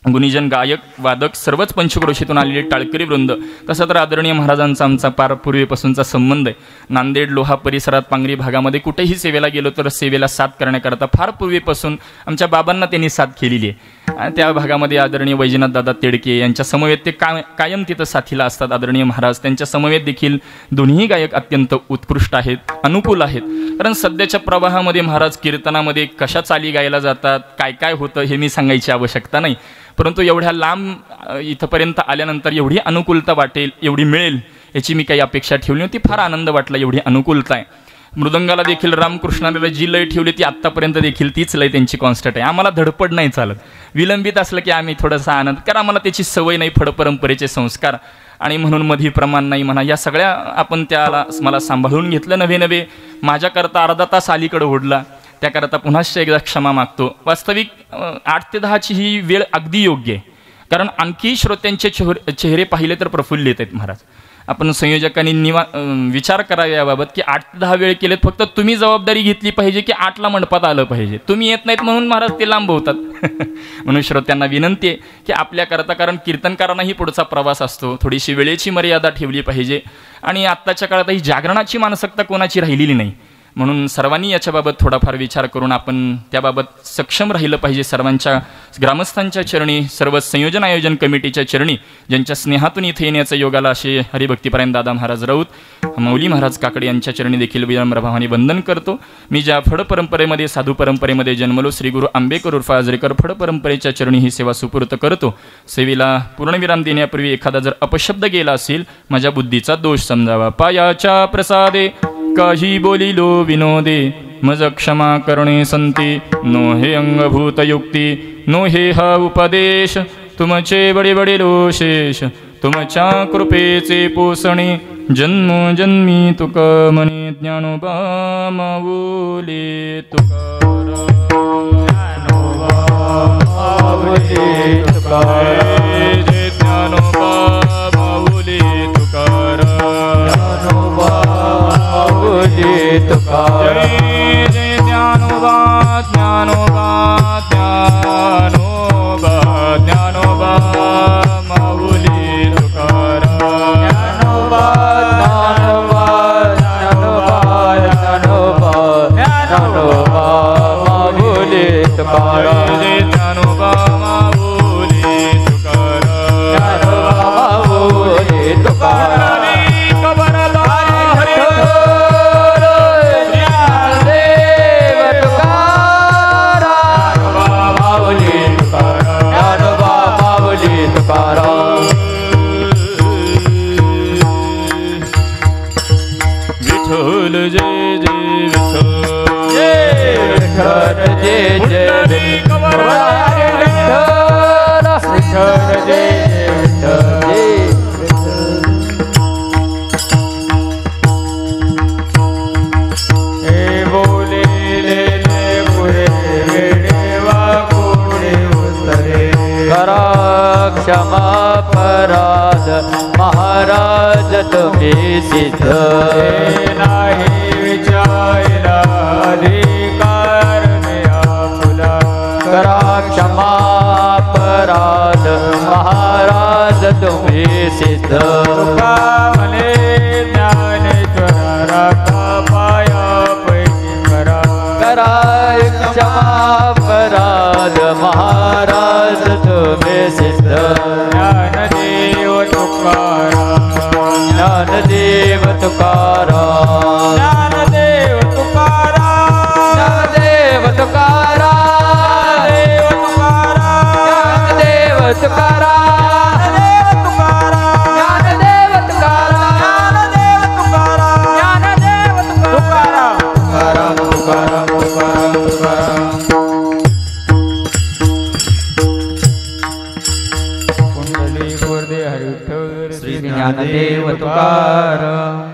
गुणीजन, गायक, वादक, सर्वच पंचक्रोशीतून आलेले टाळकरी वृंद, तसं तर आदरणीय महाराजांचा आमचा फार पूर्वीपासूनचा संबंध आहे. नांदेड लोहा परिसरात पांगरी भागामध्ये कुठेही सेवेला गेलो तर सेवेला साथ करण्याकरता फार पूर्वीपासून आमच्या बाबांना त्यांनी साथ केलेली आहे. त्या भागामध्ये आदरणीय वैजनाथ दादा तेडके यांच्या समवेत ते कायम तिथं साथीला असतात. आदरणीय महाराज त्यांच्या समवेत देखील दोन्ही गायक अत्यंत उत्कृष्ट आहेत, अनुकूल आहेत. कारण सध्याच्या प्रवाहामध्ये महाराज कीर्तनामध्ये कशा चाली गायला जातात, काय काय होतं हे मी सांगायची आवश्यकता नाही. परंतु एवढ्या लांब इथंपर्यंत आल्यानंतर एवढी अनुकूलता वाटेल, एवढी मिळेल याची मी काही अपेक्षा ठेवली नव्हती. फार आनंद वाटला. एवढी अनुकूलता आहे. मृदंगाला देखील रामकृष्णाला जी लय ठेवली ती आत्तापर्यंत देखील तीच लय त्यांची कॉन्स्टंट आहे. आम्हाला धडपड नाही चालत. विलंबित असलं की आम्ही थोडासा आनंद, कारण आम्हाला त्याची सवय नाही, फड परंपरेचे संस्कार आणि म्हणून मधी प्रमाण नाही म्हणा, या सगळ्या आपण त्याला मला सांभाळून घेतलं. नवे माझ्याकरता अर्धा तास अलीकडे ओढला, त्याकरता पुन्हा एकदा क्षमा मागतो. वास्तविक 8 ते 10ची ही वेळ अगदी योग्य आहे. कारण आणखी श्रोत्यांचे चेहरे पाहिले तर प्रफुल्लित आहेत महाराज. आपण संयोजकांनी विचार करावा याबाबत की 8 ते 10 वेळ केलेत. फक्त तुम्ही जबाबदारी घेतली पाहिजे की 8ला मंडपात आलं पाहिजे. तुम्ही येत नाहीत म्हणून महाराज ते लांब होतात. म्हणून श्रोत्यांना विनंती आहे की आपल्याकरता, कारण कीर्तनकारांनाही पुढचा प्रवास असतो, थोडीशी वेळेची मर्यादा ठेवली पाहिजे. आणि आत्ताच्या काळात ही जागरणाची मानसिकता कोणाची राहिलेली नाही. म्हणून सर्वांनी याच्याबाबत थोडाफार विचार करून आपण त्याबाबत सक्षम राहिलं पाहिजे. सर्वांच्या ग्रामस्थांच्या चरणी, सर्व संयोजन आयोजन कमिटीच्या चरणी, ज्यांच्या स्नेहातून इथे येण्याचं योगाला असे हरिभक्तीपरायण दादा महाराज राऊत, मौली महाराज काकडे यांच्या चरणी देखील विनम्रभावाने वंदन करतो. मी ज्या फड परंपरेमध्ये, साधू परंपरेमध्ये जन्मलो, श्री गुरु आंबेकर उर्फ आजरेकर फड परंपरेच्या चरणी ही सेवा सुपूर्त करतो. सेवेला पूर्णविराम देण्यापूर्वी एखादा जर अपशब्द गेला असेल, माझ्या बुद्धीचा दोष समजावा. पायाच्या प्रसादे काही बोलिलो विनोदे, मज क्षमा करणे संती, नो हे अंगभूत युक्ती, नो हे हा उपदेश, तुमचे बडे बडे शेष, तुमच्या कृपेचे पोसणे, जन्मोजन्मी तुक म्हणे, ज्ञानोबा माऊली तुकाराम, ज्ञानोबा माऊली तुकाराम, जय ज्ञानोबा. तुकाराम जय जय ज्ञानोबा ज्ञानोबा ज्ञानोबा ज्ञानोबा माऊली तुकाराम ज्ञानोबा ज्ञानोबा ज्ञानोबा ज्ञानोबा माऊली तुकाराम जय ज्ञानोबा माऊली तुकाराम ज्ञानोबा माऊली तुकाराम विठ्ठल जय जय विठ्ठल जय जय विठ्ठल जय हे बोले पुरे वेडेवा कोडे उतरे करा क्षमा पराध महाराज तुम्ही सिद्ध नाही विचारला अधिकार फुला करा क्षमा पराध महाराज तुम्ही सिद्ध म्हणे ज्ञानेश्वरा पाया पैकी करा करा क्षमा पराध महाराज तुम्ही सिद्ध ज्ञानदेव तुकाराम ज्ञानदेव तुकाराम ज्ञानदेव तुकाराम ज्ञानदेव तुकाराम ज्ञानदेव तुकाराम ज्ञानदेव तुकाराम ज्ञानदेव तुकाराम तुकाराम तुकाराम तुकाराम तुकाराम कुंडली गोरदे हरी विठ्ठल श्री ज्ञानदेव तुकाराम